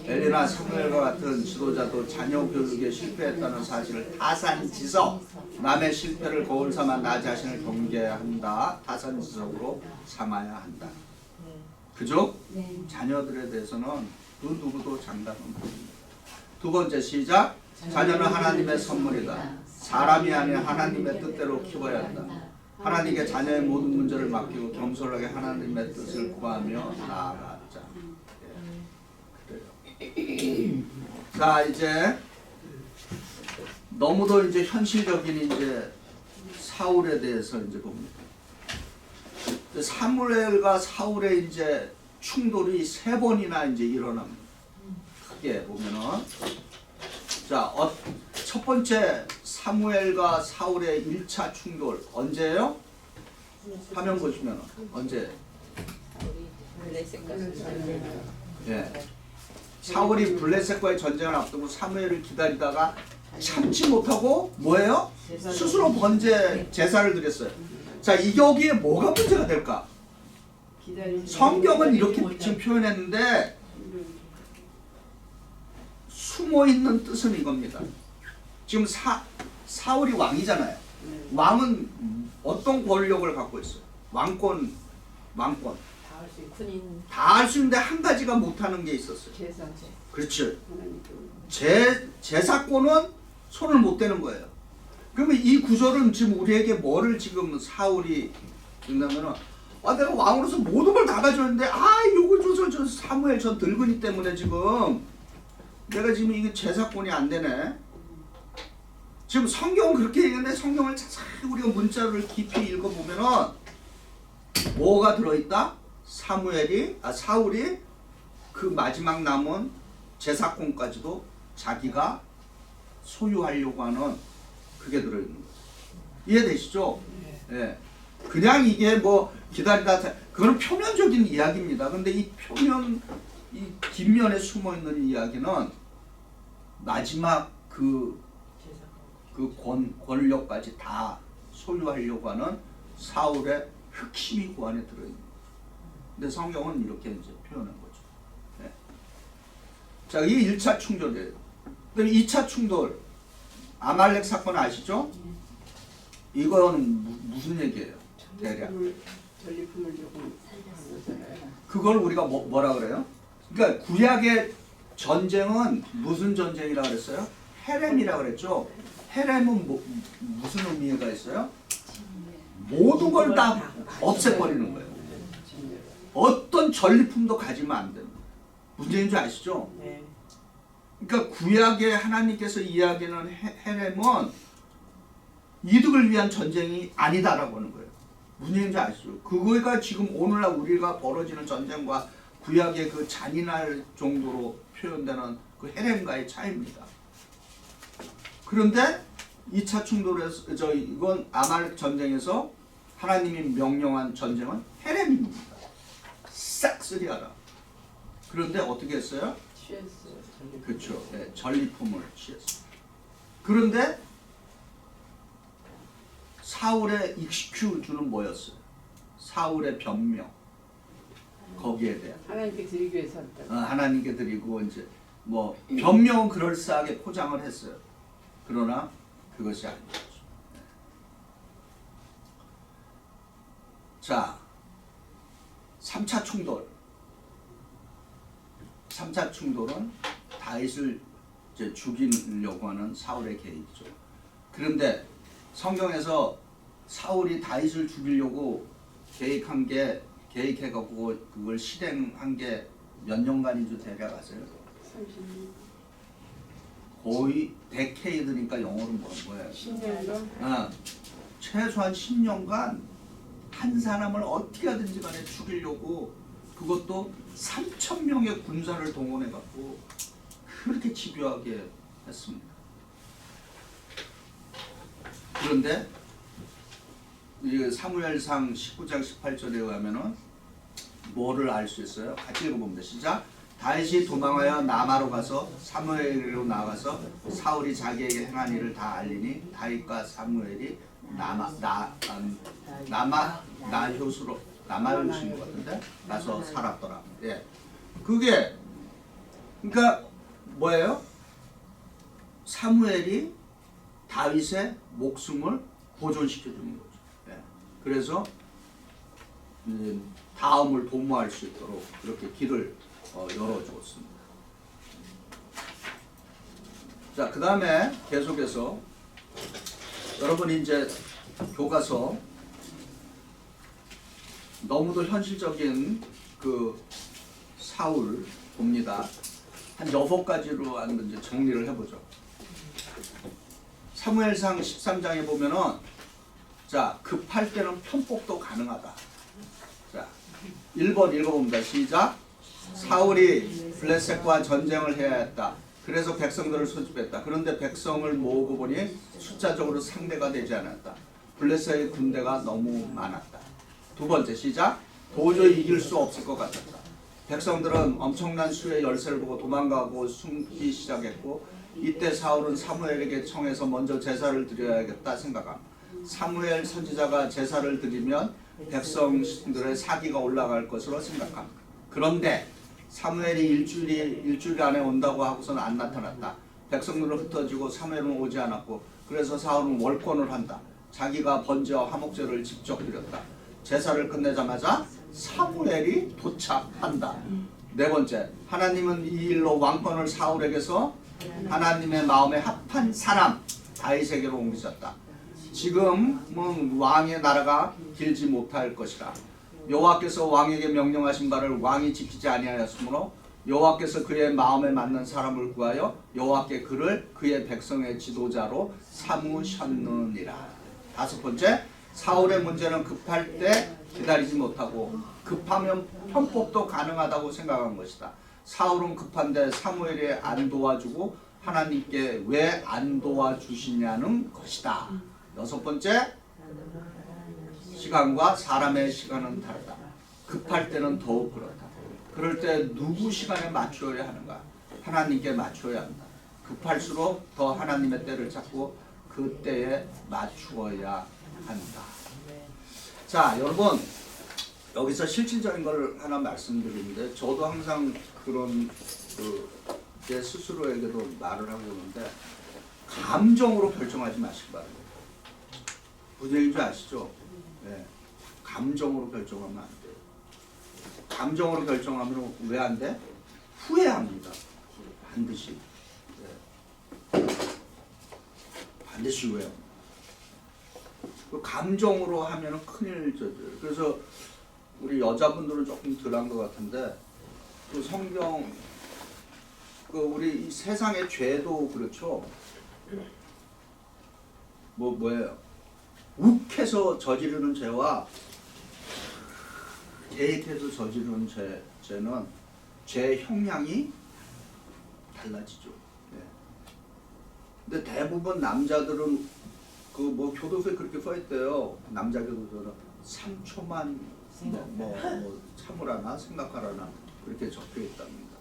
엘리나 사무엘과 같은 지도자도 자녀 교육에 실패했다는 사실을 타산지석, 남의 실패를 거울 삼아 나 자신을 경계한다. 타산지석으로 삼아야 한다. 그죠? 자녀들에 대해서는 그 누구도 장담은 못합니다. 두 번째 시작. 자녀는 하나님의 선물이다. 사람이 아닌 하나님의 뜻대로 키워야 한다. 하나님께 자녀의 모든 문제를 맡기고 겸손하게 하나님의 뜻을 구하며 나아가자. 그래요. 자, 이제 너무도 이제 현실적인 이제 사울에 대해서 이제 봅니다. 사무엘과 사울의 이제 충돌이 3번이나 이제 일어납니다. 크게 보면은 자, 첫 번째 사무엘과 사울의 1차 충돌 언제예요? 화면 보시면 언제? 예. 사울이 블레셋과의 전쟁을 앞두고 사무엘을 기다리다가 참지 못하고 뭐예요? 스스로 번제 제사를 드렸어요. 자, 여기에 뭐가 문제가 될까? 성경은 이렇게 지금 표현했는데 숨어있는 뜻은 이겁니다. 지금 사울이 왕이잖아요. 왕은 어떤 권력을 갖고 있어요? 왕권. 다 할 수 있는데 한 가지가 못하는 게 있었어요. 그렇죠. 제사권은 손을 못 대는 거예요. 그러면 이 구절은 지금 우리에게 뭐를 지금 사울이 준다면은 내가 왕으로서 모든 걸 다 가졌는데 요거 저 사무엘 저 늙은이 때문에 지금 내가 지금 이게 제사권이 안 되네. 지금 성경은 그렇게 얘기하는데 성경을 자세히 우리가 문자를 깊이 읽어보면은 뭐가 들어있다? 사울이 그 마지막 남은 제사권까지도 자기가 소유하려고 하는 그게 들어있는 거죠. 이해되시죠? 예. 그냥 이게 뭐 기다리다 그건 표면적인 이야기입니다. 근데 이 뒷면에 숨어 있는 이야기는 마지막 그 권력까지 다 소유하려고 하는 사울의 흑심이 그 안에 들어있는 거죠. 근데 성경은 이렇게 이제 표현한 거죠. 네. 자, 이게 1차 충돌이에요. 그다음에 2차 충돌. 아말렉 사건 아시죠? 이거는 무슨 얘기예요? 대략. 전리품을 조금 그걸 우리가 뭐라 그래요? 그러니까 구약의 전쟁은 무슨 전쟁이라 그랬어요? 헤렘이라 그랬죠. 헤렘은 무슨 의미가 있어요? 모든 걸 다 없애버리는 거예요. 어떤 전리품도 가지면 안 됩니다. 문제인 줄 아시죠? 네. 그러니까 구약의 하나님께서 이야기하는 헤렘은 이득을 위한 전쟁이 아니다라고 하는 거예요. 문제인 줄 아시죠? 그거가 지금 오늘날 우리가 벌어지는 전쟁과 구약의 그 잔인할 정도로 표현되는 그 헤렘과의 차이입니다. 그런데 2차 충돌에서 이건 아말렉 전쟁에서 하나님이 명령한 전쟁은 헤렘입니다. 싹 쓰리하라. 그런데 어떻게 했어요? 취했어요. 그렇죠. 네, 전리품을 취했어요. 그런데 사울의 익스큐즈는 뭐였어요? 사울의 변명. 거기에 대한 하나님께 드리기 위해서 했다. 하나님께 드리고 이제 뭐 변명은 그럴싸하게 포장을 했어요. 그러나 그것이 아니었죠. 자, 3차 충돌. 3차 충돌은 다윗을 이제 죽이려고 하는 사울의 계획이죠. 그런데 성경에서 사울이 다윗을 죽이려고 계획해갖고 그걸 실행한 게 몇 년간인 줄 대략 아세요? 30년. 거의 데케이드니까 영어로 뭐예요? 10년간? 최소한 10년간 한 사람을 어떻게 하든지 간에 죽이려고 그것도 3,000명의 군사를 동원해갖고 그렇게 집요하게 했습니다. 그런데 이 사무엘상 19장 18절에 의하면은 뭐를 알 수 있어요? 같이 읽어봅니다. 시작. 다윗이 도망하여 나마로 가서 사무엘로 나가서 사울이 자기에게 행한 일을 다 알리니 다윗과 사무엘이 나효수로 나마효수인 것 같은데 가서 살았더라. 예, 그게 그러니까 뭐예요? 사무엘이 다윗의 목숨을 보존시켜 주는 거죠. 예, 그래서 다음을 도모할 수 있도록 그렇게 길을 열어주었습니다. 자, 그 다음에 계속해서 여러분이 이제 교과서 너무도 현실적인 그 사울 봅니다. 한 6가지로 한번 이제 정리를 해보죠. 사무엘상 13장에 보면은 자, 급할 때는 편복도 가능하다. 자, 1번 읽어봅니다. 시작. 사울이 블레셋과 전쟁을 해야 했다. 그래서 백성들을 소집했다. 그런데 백성을 모으고 보니 숫자적으로 상대가 되지 않았다. 블레셋의 군대가 너무 많았다. 2번째 시작. 도저히 이길 수 없을 것 같았다. 백성들은 엄청난 수의 열세를 보고 도망가고 숨기 시작했고 이때 사울은 사무엘에게 청해서 먼저 제사를 드려야겠다 생각합니다. 사무엘 선지자가 제사를 드리면 백성들의 사기가 올라갈 것으로 생각합니다. 그런데 사무엘이 일주일 안에 온다고 하고서는 안 나타났다. 백성들은 흩어지고 사무엘은 오지 않았고 그래서 사울은 월권을 한다. 자기가 번제와 화목제를 직접 드렸다. 제사를 끝내자마자 사무엘이 도착한다. 4번째, 하나님은 이 일로 왕권을 사울에게서 하나님의 마음에 합한 사람 다윗에게로 옮기셨다. 지금은 왕의 나라가 길지 못할 것이라. 여호와께서 왕에게 명령하신 바를 왕이 지키지 아니하였으므로 여호와께서 그의 마음에 맞는 사람을 구하여 여호와께 그를 그의 백성의 지도자로 삼으셨느니라. 다섯 번째, 사울의 문제는 급할 때 기다리지 못하고 급하면 편법도 가능하다고 생각한 것이다. 사울은 급한데 사무엘이 안 도와주고 하나님께 왜 안 도와주시냐는 것이다. 여섯 번째, 시간과 사람의 시간은 다르다. 급할 때는 더욱 그렇다. 그럴 때 누구 시간에 맞춰야 하는가? 하나님께 맞춰야 한다. 급할수록 더 하나님의 때를 찾고 그 때에 맞추어야 한다. 자, 여러분, 여기서 실질적인 걸 하나 말씀드리는데, 저도 항상 그런 제 스스로에게도 말을 하고 있는데, 감정으로 결정하지 마시기 바랍니다. 무슨 얘기인지 아시죠? 네. 감정으로 결정하면 안 돼요. 감정으로 결정하면 왜 안 돼? 후회합니다. 반드시. 네. 반드시 후회합니다. 그 감정으로 하면 큰일 져요. 그래서 우리 여자분들은 조금 덜한 것 같은데, 그 성경, 우리 이 세상의 죄도 그렇죠. 뭐예요? 욱해서 저지르는 죄와 계획해서 저지르는 죄는 죄 형량이 달라지죠. 네. 근데 대부분 남자들은 교도소에 그렇게 써있대요. 남자 교도소는 3초만 참으라나 생각하라나 그렇게 적혀있답니다.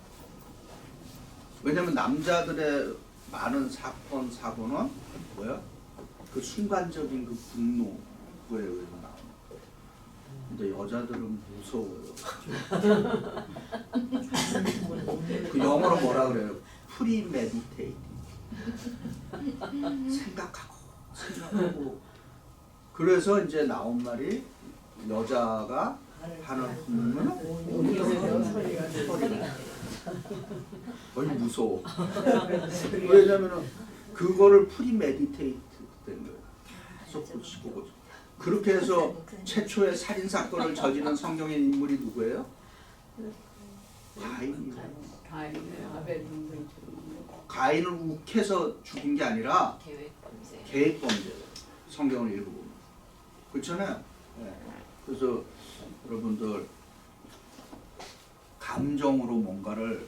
왜냐면 남자들의 많은 사건 사고는 뭐야? 그 순간적인 그 분노에 의해서 나오는 거예요. 근데 여자들은 무서워요. 그 영어로 뭐라 그래요? 프리메디테이팅. 생각하고 그래서 이제 나온 말이 여자가 하는 분노는 거의 무서워. 왜냐면은 그거를 프리메디테이트 된 거예요. 계속 고치고 그렇게 해서 최초의 살인 사건을 저지른 성경의 인물이 누구예요? 가인이에요. 가인을 욱해서 죽인 게 아니라 계획 범죄. 성경을 읽어보면 그렇잖아요. 네. 그래서 여러분들 감정으로 뭔가를,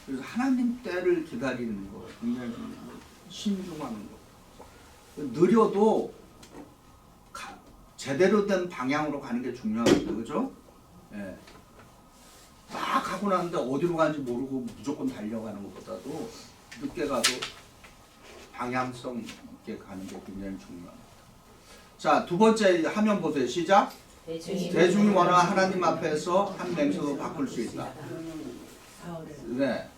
그래서 하나님 때를 기다리는 거 굉장히 신중하는 거. 느려도 제대로 된 방향으로 가는 게 중요합니다. 그죠? 예. 막 하고 나는데 어디로 가는지 모르고 무조건 달려가는 것보다도 늦게 가도 방향성 있게 가는 게 굉장히 중요합니다. 자, 두 번째 화면 보세요. 시작. 대중이 워낙 하나님 앞에서 한 맹세도 바꿀 수 있다. 네.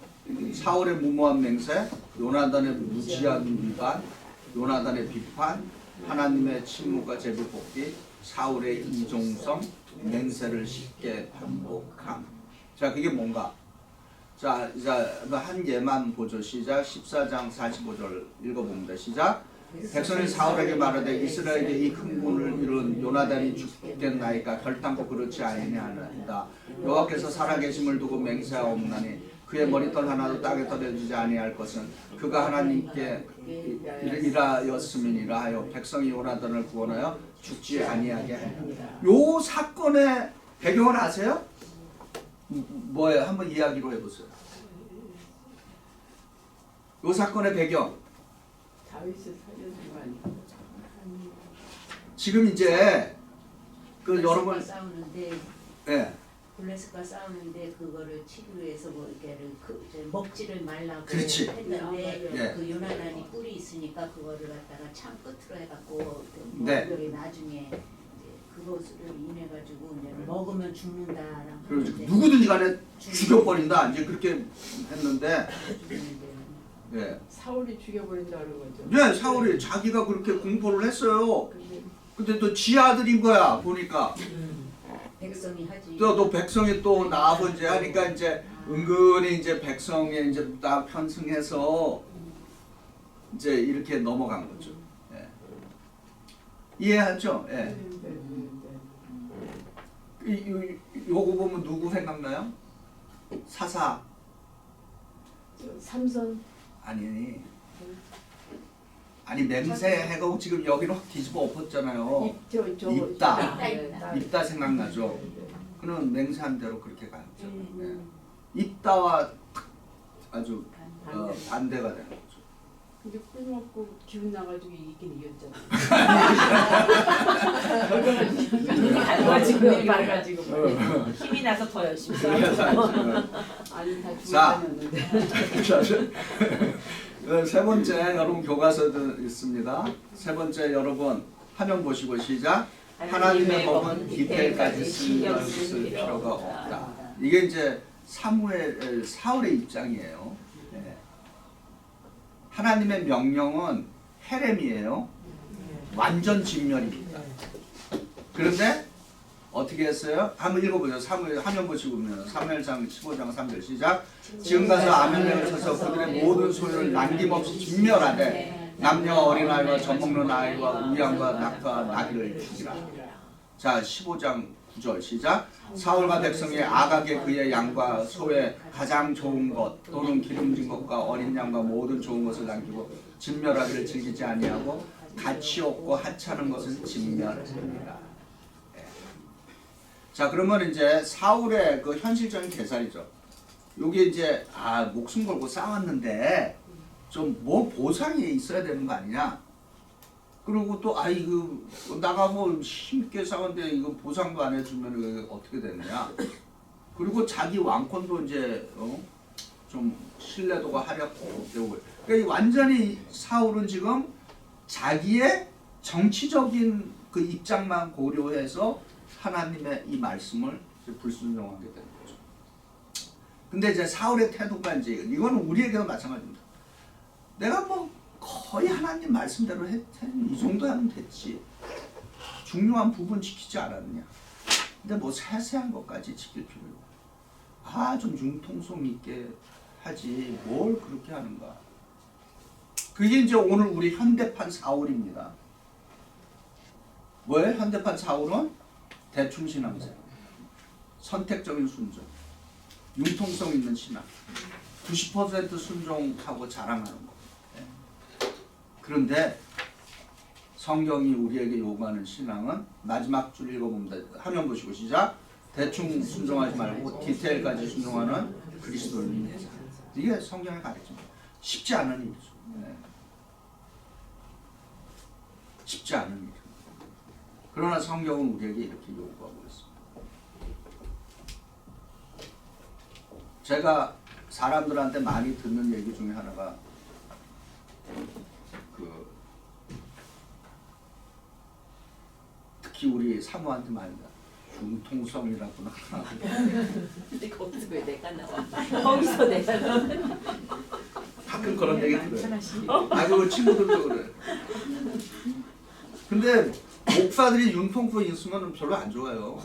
사울의 무모한 맹세, 요나단의 무지한 위반, 요나단의 비판, 하나님의 침묵과 제비뽑기, 사울의 이종성, 맹세를 쉽게 반복함. 자, 그게 뭔가? 자, 이제 한 예만 보죠. 시작. 14장 45절 읽어봅니다. 시작. 백성이 사울에게 말하되 이스라엘에게 이 큰 군을 이룬 요나단이 죽겠나이까 결단코 그렇지 아니하나이다. 여호와께서 살아계심을 두고 맹세하옵나니 그의 머리털 하나도 땅에 떨어지지 아니할 것은 그가 하나님께 일하였음이니라 하여 백성이 요나단을 구원하여 죽지 아니하게 하리라. 요 사건의 배경을 아세요? 뭐예요? 한번 이야기로 해보세요. 요 사건의 배경. 다윗을 살려준 거 아니야? 지금 이제 그 여러분, 싸우는데 예. 블레셋과 싸우는데 그거를 치기 위해서 뭐 이렇게 먹지를 말라고 그렇지. 했는데 예. 그 요나단이 뿔이 있으니까 그거를 갖다가 창 끝으로 해갖고 네. 그들이 나중에 이제 그것을 인해 가지고 이제 먹으면 죽는다라고. 그리고 하는데 누구든지 간에 죽여버린다 이제 그렇게 했는데, 예. 사울이 죽여버린다는 거죠. 네, 사울이 자기가 그렇게 공포를 했어요. 근데 또 지 아들인 거야 보니까. 백성이 하지. 또 백성이 또 나하고 이제 하니까 이제 은근히 이제 백성에 이제 나 편승해서 이제 이렇게 넘어간 거죠. 예. 이해하죠? 예. 요거 보면 누구 생각나요? 사사 삼선 아니 맹세 해가고 지금 여기는 확 뒤집어 엎었잖아요. 입다. 입다 생각나죠? 그는 맹세한 대로 그렇게 가죠. 네. 입다와 아주 반대가 되는 거죠. 근데 꿀 먹고 기운 나가지고 이기긴 이겼잖아. 밝아지고 밝아지고. 힘이 나서 더 열심히 아니 다 자. 죽었다는데. 세 번째 여러분 교과서도 있습니다. 세 번째 여러분 화면 보시고 시작. 하나님의 법은 디테일까지 신경 쓸 필요가 없다. 이게 이제 사울의 입장이에요. 네. 하나님의 명령은 헤렘이에요. 완전 진멸입니다. 그런데 어떻게 했어요? 한번 읽어보죠. 사무엘 화면 보시고 보면 사무엘상 15장 3절 시작. 지금 가서 아말렉을 쳐서 그들의 모든 소유를 남김없이 진멸하되 남녀 어린아이와 젖먹는 아이와 우양과 낙과 나귀를 죽이라. 자 15장 9절 시작. 사울과 백성이 아각에 그의 양과 소의 가장 좋은 것 또는 기름진 것과 어린 양과 모든 좋은 것을 남기고 진멸하기를 즐기지 아니하고 가치 없고 하찮은 것은 진멸합니다. 자 그러면 이제 사울의 그 현실적인 계산이죠. 여기 이제 목숨 걸고 싸웠는데 좀 뭐 보상이 있어야 되는 거 아니냐. 그리고 또 이거 나가고 힘있게 싸웠는데 이거 보상도 안 해주면 이거 어떻게 되느냐. 그리고 자기 왕권도 이제 좀 신뢰도가 하락되고. 그러니까 완전히 사울은 지금 자기의 정치적인 그 입장만 고려해서 하나님의 이 말씀을 불순종하게 되는 거죠. 근데 이제 사울의 태도가 이제 이거는 우리에게도 마찬가지입니다. 내가 뭐 거의 하나님 말씀대로 이 정도 하면 됐지. 중요한 부분 지키지 않았느냐. 근데 뭐 세세한 것까지 지킬 필요가. 좀 융통성 있게 하지 뭘 그렇게 하는가. 그게 이제 오늘 우리 현대판 사울입니다. 뭐예요? 현대판 사울은 대충 신앙생, 선택적인 순종, 융통성 있는 신앙, 90% 순종하고 자랑하는 거. 그런데 성경이 우리에게 요구하는 신앙은 마지막 줄 읽어봅니다. 화면 보시고 시작. 대충 순종하지 말고 디테일까지 순종하는 그리스도인의 삶. 이게 성경의 가르침입니다. 쉽지 않은 일이죠. 쉽지 않은 일이죠. 그러나 성경은 우리에게 이렇게 요구하고 있습니다. 제가 사람들한테 많이 듣는 얘기 중에 하나가 특히 우리 사모한테 말입니다. 융통성이라고나. 근데 거기서 왜 내가 나와? 거기서 내가 나와? 가끔 그런 얘기 들어요. 그 친구들도 그래. 근데 목사들이 융통성 있으면 별로 안 좋아요.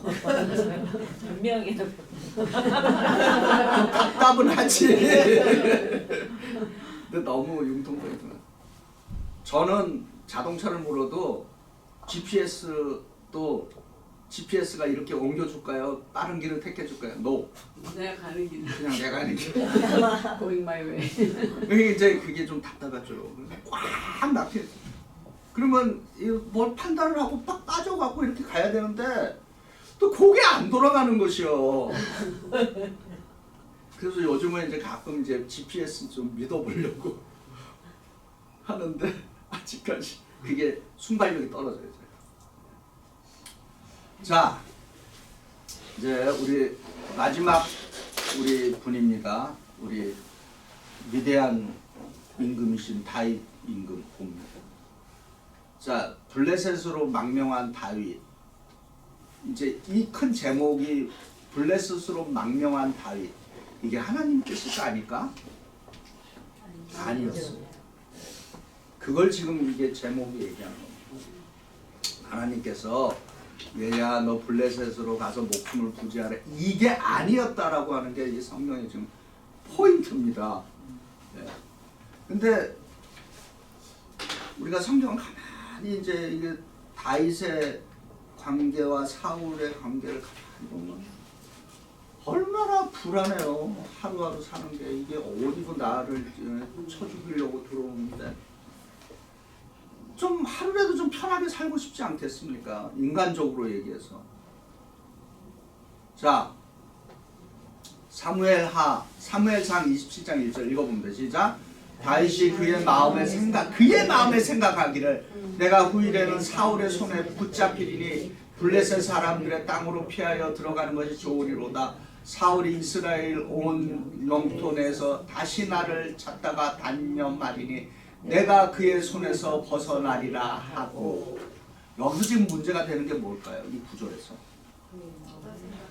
분명히 답답은 하지. 근데 너무 융통성이 있으면. 저는 자동차를 몰아도 GPS가 이렇게 옮겨줄까요? 빠른 길을 택해줄까요? No. 내가 가는 길. 그냥 내가 하는 길. Going my way. 그게 이제 그게 좀 답답하죠. 꽉 막혀. 그러면 뭘 판단을 하고 딱 빠져갖고 이렇게 가야 되는데 또 그게 안 돌아가는 것이요. 그래서 요즘은 이제 가끔 이제 GPS 좀 믿어보려고 하는데 아직까지 그게 순발력이 떨어져요. 자, 이제 우리 마지막 우리 분입니다. 우리 위대한 임금이신 다윗 임금 봅니다. 자, 블레셋으로 망명한 다윗. 이제 이 큰 제목이 블레셋으로 망명한 다윗. 이게 하나님 뜻이 아닐까? 아니었습니다. 그걸 지금 이게 제목이 얘기하는 겁니다. 하나님께서 얘야 너 블레셋으로 가서 목숨을 부지하라. 이게 아니었다라고 하는 게 이 성경의 지금 포인트입니다. 네. 근데 우리가 성경을 가만히 이제 이게 다윗의 관계와 사울의 관계를 가만히 보면 얼마나 불안해요. 하루하루 사는 게 이게 어디서 나를 쳐 죽이려고 들어오는데 좀 하루라도 좀 편하게 살고 싶지 않겠습니까? 인간적으로 얘기해서. 자, 사무엘상 27장 1절 읽어보면 시작. 다윗이 그의 마음에 생각하기를 내가 후일에는 사울의 손에 붙잡히리니 블레셋 사람들의 땅으로 피하여 들어가는 것이 좋으리로다. 사울이 이스라엘 온 영토 내에서 다시 나를 찾다가 단념하리니 내가 그의 손에서 벗어나리라 하고. 여기서 지금 문제가 되는 게 뭘까요? 이 구절에서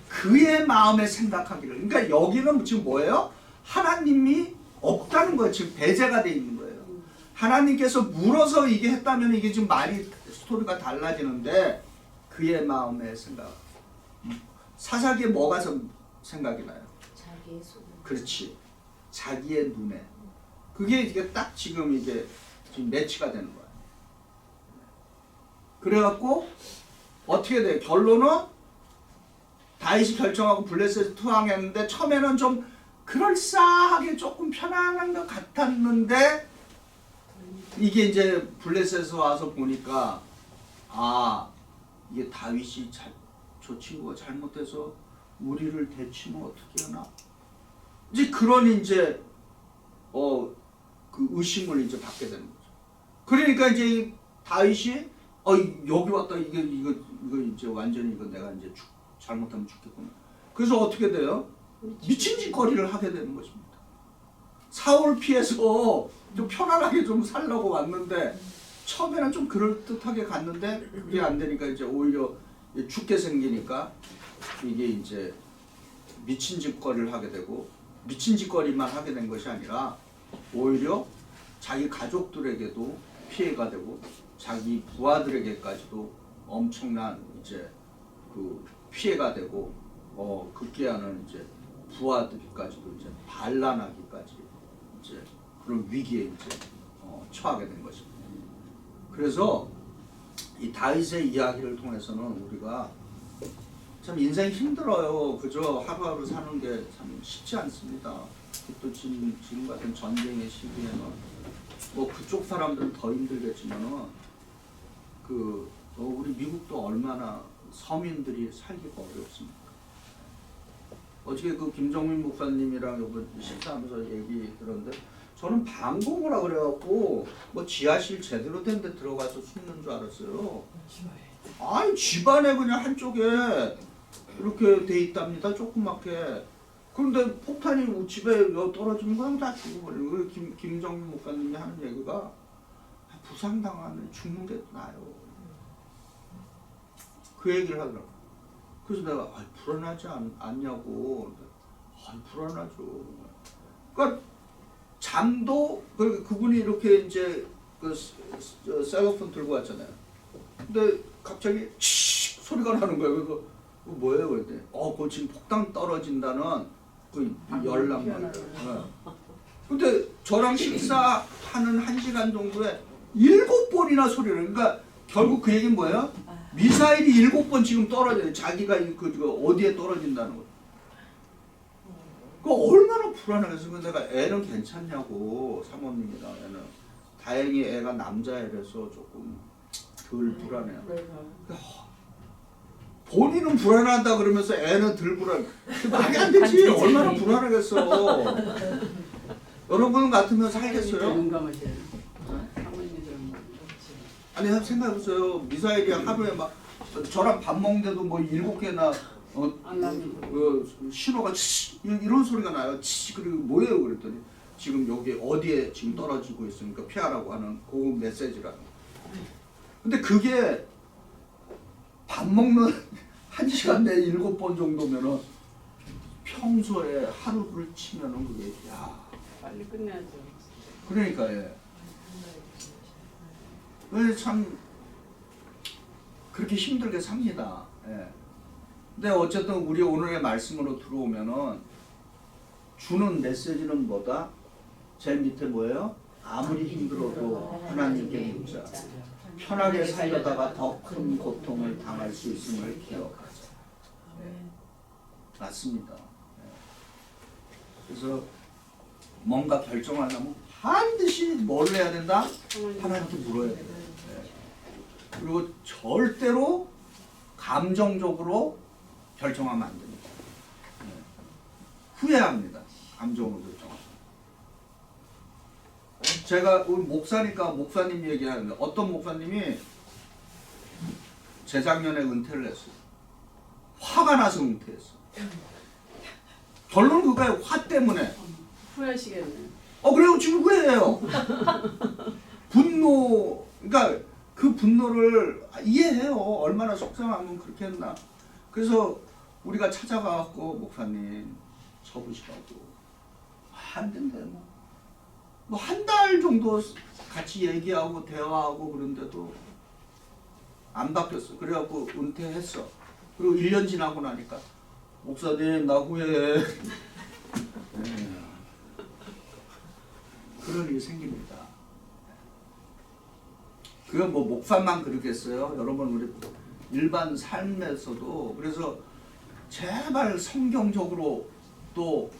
그의 마음에 생각하기를. 그러니까 여기는 지금 뭐예요? 하나님이 없다는 거예요. 지금 배제가 돼 있는 거예요. 하나님께서 물어서 이게 했다면 이게 지금 말이 스토리가 달라지는데 그의 마음에 생각. 사사기에 뭐가 생각이 나요? 자기의 소원. 그렇지. 자기의 눈에. 그게 이게 딱 지금 이게 지금 매치가 되는 거야. 그래갖고 어떻게 돼? 결론은 다윗이 결정하고 블레셋에 투항했는데 처음에는 좀 그럴싸하게 조금 편안한 것 같았는데 이게 이제 블레셋에서 와서 보니까 이게 다윗이 저 친구가 잘못해서 우리를 대치면 어떻게 하나? 이제 그런 이제 그 의심을 이제 받게 되는 거죠. 그러니까 이제 다윗이 여기 왔다 이거 이제 완전히 이거 내가 이제 잘못하면 죽겠구나. 그래서 어떻게 돼요? 미친 짓거리를 하게 되는 것입니다. 사울 피해서 좀 편안하게 좀 살려고 왔는데 처음에는 좀 그럴듯하게 갔는데 그게 안 되니까 이제 오히려 죽게 생기니까 이게 이제 미친 짓거리를 하게 되고 미친 짓거리만 하게 된 것이 아니라 오히려 자기 가족들에게도 피해가 되고 자기 부하들에게까지도 엄청난 이제 그 피해가 되고 급기야는 이제 부하들까지도 이제 반란하기까지 이제 그런 위기에 이제 처하게 된 것입니다. 그래서 이 다윗의 이야기를 통해서는 우리가 참 인생 힘들어요. 그죠? 하루하루 사는 게 참 쉽지 않습니다. 또 지금 같은 전쟁의 시기에는 뭐 그쪽 사람들은 더 힘들겠지만은 우리 미국도 얼마나 서민들이 살기가 어렵습니까? 어저께 그 김정민 목사님이랑 요번 식사하면서 얘기 들었는데 저는 방공호라 그래갖고 뭐 지하실 제대로 된 데 들어가서 숨는 줄 알았어요. 아니 집안에 그냥 한쪽에 이렇게 돼 있답니다. 조그맣게. 그런데 폭탄이 집에 떨어지면 그냥 다 죽어버려요. 김정민 목사님이 하는 얘기가 부상당하면 죽는 게 나아요. 그 얘기를 하더라고요. 그래서 내가 불안하지 않냐고. 불안하죠. 그러니까 잠도 그분이 이렇게 이제 그 셀러폰 들고 왔잖아요. 근데 갑자기 치 소리가 나는 거예요. 그래서 뭐예요? 그랬더니 그거 지금 폭탄 떨어진다는 그 열람만. 근데 저랑 식사하는 1시간 정도에 7번이나 소리를. 그러니까 결국 그 얘기는 뭐예요? 미사일이 7번 지금 떨어져요. 자기가 그 어디에 떨어진다는 거. 그 얼마나 불안하겠어. 내가 애는 괜찮냐고. 사모님이랑 애는 다행히 애가 남자애라서 조금 덜 불안해요. 본인은 불안하다 그러면서 애는 덜 불안. 말이 안 되지. 얼마나 불안하겠어. 여러분 같으면 살겠어요? 아니 생각해보세요. 미사일이 하루에 막 저랑 밥 먹는데도 뭐 7개나 신호가 이런 소리가 나요. 그리고 뭐예요? 그랬더니 지금 여기 어디에 지금 떨어지고 있으니까 피하라고 하는 고급 메시지라는 거. 근데 그게 밥 먹는 1시간 내에 7번 정도면은 평소에 하루를 치면은 그게 빨리 끝내야죠. 그러니까 참 그렇게 힘들게 삽니다. 근데 어쨌든 우리 오늘의 말씀으로 들어오면은 주는 메시지는 뭐다? 제일 밑에 뭐예요? 아무리 힘들어도 하나님께 묻자. 편하게 살려다가 더 큰 고통을 당할 수 있음을 기억하자. 맞습니다. 그래서 뭔가 결정하려면 반드시 뭘 해야 된다? 하나님께 물어야 돼요. 그리고 절대로 감정적으로 결정하면 안 됩니다. 후회합니다. 감정으로 결정하면. 제가 우리 목사니까 목사님 얘기하는데 어떤 목사님이 재작년에 은퇴를 했어요. 화가 나서 은퇴했어. 결론은 그거예요. 화 때문에. 후회하시겠네. 그래요. 지금 후회해요. 분노, 그러니까 그 분노를 이해해요. 얼마나 속상하면 그렇게 했나. 그래서 우리가 찾아가갖고 목사님 접으시라고. 안 된대요. 뭐 한 달 정도 같이 얘기하고 대화하고 그런데도 안 바뀌었어. 그래갖고 은퇴했어. 그리고 1년 지나고 나니까 목사님 나 후회해. 그런 일이 생깁니다. 그건 뭐 목사만 그러겠어요. 여러분 우리 일반 삶에서도. 그래서 제발 성경적으로 또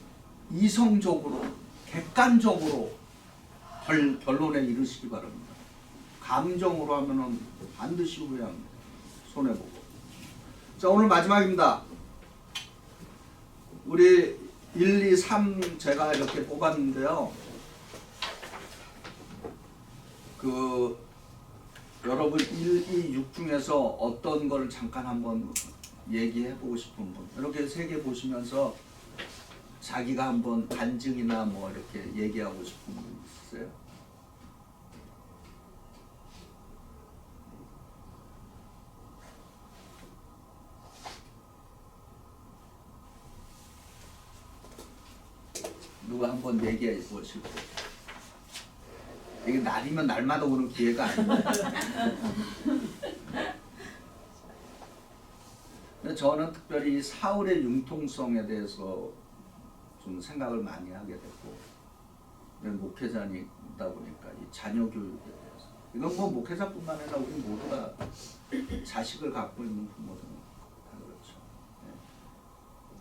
이성적으로 객관적으로 결론에 이르시기 바랍니다. 감정으로 하면은 반드시 후회합니다. 손해보고. 자, 오늘 마지막입니다. 우리 1, 2, 3 제가 이렇게 뽑았는데요. 여러분 1, 2, 6 중에서 어떤 걸 잠깐 한번 얘기해 보고 싶은 분. 이렇게 3개 보시면서 자기가 한번 간증이나 뭐 이렇게 얘기하고 싶은 분 있으세요? 누가 한번 얘기해 보실까요? 이게 날이면 날마다 오는 기회가 아닙니다. 저는 특별히 사울의 융통성에 대해서 좀 생각을 많이 하게 됐고, 목회자이다 보니까 이 자녀 교육에 대해서. 이건 뭐 목회자뿐만 아니라 우리 모두가 자식을 갖고 있는 부모들은 다 그렇죠.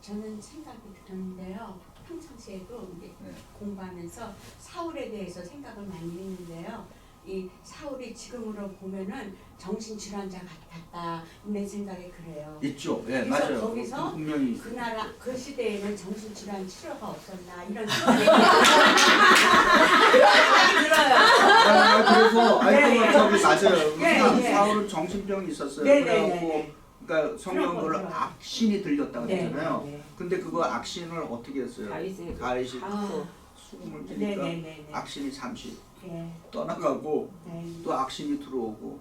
저는 생각이 드는데요. 평상시에도 이제 공부하면서 사울에 대해서 생각을 많이 했는데요. 이 사울이 지금으로 보면은 정신질환자 같았다. 내 생각이 그래요. 있죠. 예, 그래서 맞아요. 거기서 분명히 그 나라 그 시대에는 정신질환 치료가 없었나 이런 생각이 그래서 네. 저기 맞아요. 네. 사울은 정신병이 있었어요. 네, 그래갖고 네. 그러니까 성경 그걸 그런 거죠. 악신이 들렸다고 네, 했잖아요. 네. 근데 그거 악신을 어떻게 했어요? 다윗이 수금을 네, 주니까 네, 네, 네. 악신이 잠시 네. 떠나가고 네. 또 악신이 들어오고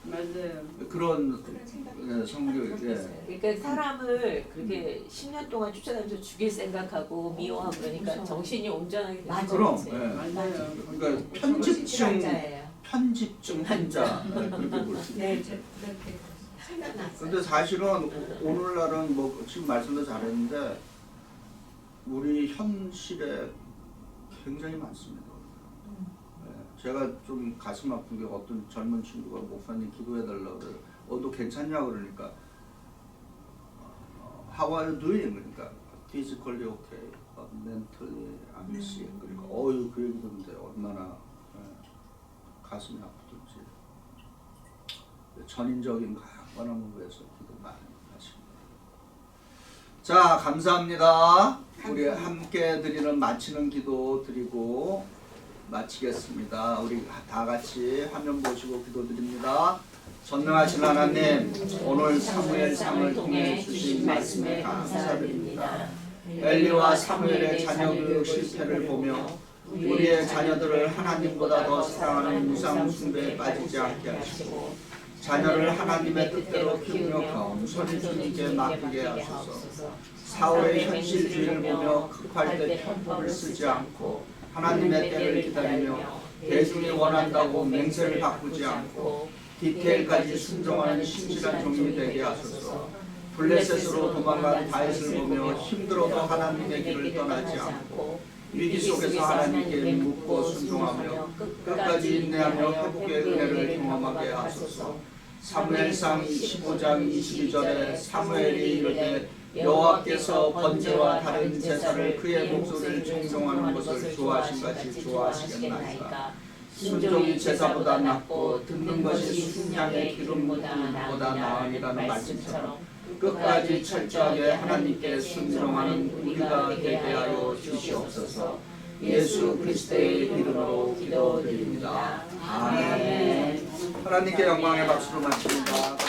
맞아요. 그런 생각이 성경 그러니까 사람을 그렇게 10년 동안 쫓아다니면서 죽일 생각하고 미워하고 그러니까 그렇죠. 정신이 온전하게 되는 맞아요. 그럼 거지. 맞아요. 그러니까 정신질환자예요. 편집증 환자 그렇게 볼 수 있어요. 네, 그렇게 생각났어요. 근데 사실은 오늘날은 뭐 지금 말씀도 잘했는데 우리 현실에 굉장히 많습니다. 제가 좀 가슴 아픈 게 어떤 젊은 친구가 목사님 기도해달라고 그래요. 너 괜찮냐 그러니까 How are you doing? 그러니까 physically okay, but mentally I'm sick. 그러니까 그 얘기 듣는데 얼마나 가슴이 아프든지 전인적인 가관함을 위해서 기도 많이 하십니다. 자, 감사합니다. 우리 함께 드리는 마치는 기도 드리고 마치겠습니다. 우리 다 같이 화면 보시고 기도드립니다. 전능하신 하나님, 오늘 사무엘상을 통해 주신 말씀에 감사드립니다. 엘리와 사무엘의 자녀 교육 실패를 보며 우리의 자녀들을 하나님보다 더 사랑하는 우상 숭배에 빠지지 않게 하시고 자녀를 하나님의 뜻대로 키우며 겸손히 주님께 맡기게 하소서. 사울의 현실주의를 보며 급할 때 편법을 쓰지 않고 하나님의 때를 기다리며 대중이 원한다고 맹세를 바꾸지 않고 디테일까지 순종하는 신실한 종이 되게 하소서. 블레셋으로 도망간 다윗을 보며 힘들어도 하나님의 길을 떠나지 않고 위기 속에서 하나님께 묻고 순종하며 끝까지 인내하며 회복의 은혜를 경험하게 하소서. 사무엘상 25장 22절에 사무엘이 이르되 여호와께서 번제와 다른 제사를 그의 목소리를 청종하는 것을 좋아하신 같이 좋아하시겠나이까. 순종이 제사보다 낫고 듣는 것이 순양의 기름보다 나으니라는 말씀처럼 끝까지 철저하게 하나님께 순종하는 우리가 되게 하여 주시옵소서. 예수 그리스도의 이름으로 기도드립니다. 아멘. 하나님께 영광의 박수로 마칩니다.